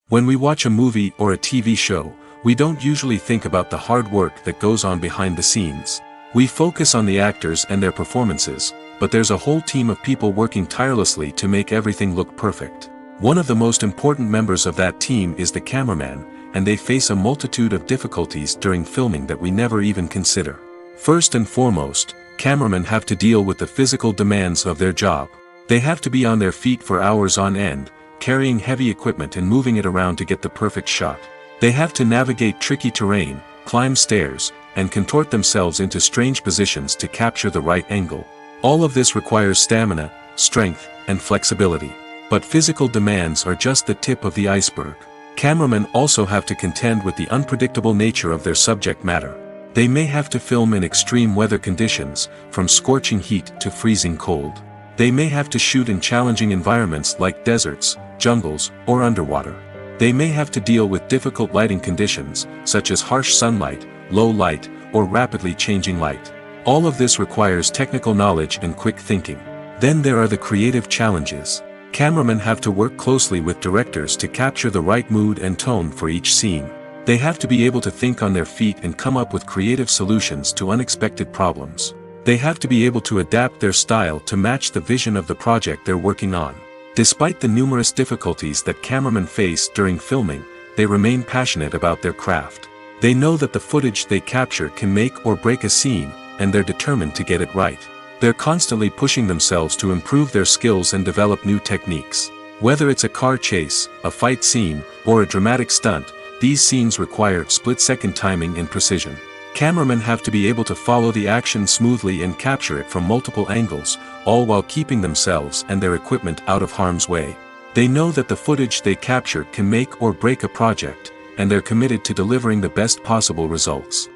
When we watch a movie or a TV show, we don't usually think about the hard work that goes on behind the scenes. We focus on the actors and their performances, but there's a whole team of people working tirelessly to make everything look perfect. One of the most important members of that team is the cameraman, and they face a multitude of difficulties during filming that we never even consider. First and foremost, cameramen have to deal with the physical demands of their job. They have to be on their feet for hours on end, carrying heavy equipment and moving it around to get the perfect shot. They have to navigate tricky terrain, climb stairs, and contort themselves into strange positions to capture the right angle. All of this requires stamina, strength, and flexibility. But physical demands are just the tip of the iceberg. Cameramen also have to contend with the unpredictable nature of their subject matter. They may have to film in extreme weather conditions, from scorching heat to freezing cold. They may have to shoot in challenging environments like deserts, jungles, or underwater. They may have to deal with difficult lighting conditions, such as harsh sunlight, low light, or rapidly changing light. All of this requires technical knowledge and quick thinking. Then there are the creative challenges. Cameramen have to work closely with directors to capture the right mood and tone for each scene. They have to be able to think on their feet and come up with creative solutions to unexpected problems. They have to be able to adapt their style to match the vision of the project they're working on. Despite the numerous difficulties that cameramen face during filming, they remain passionate about their craft. They know that the footage they capture can make or break a scene, and they're determined to get it right. They're constantly pushing themselves to improve their skills and develop new techniques. Whether it's a car chase, a fight scene, or a dramatic stunt, these scenes require split-second timing and precision. Cameramen have to be able to follow the action smoothly and capture it from multiple angles, all while keeping themselves and their equipment out of harm's way. They know that the footage they capture can make or break a project, and they're committed to delivering the best possible results.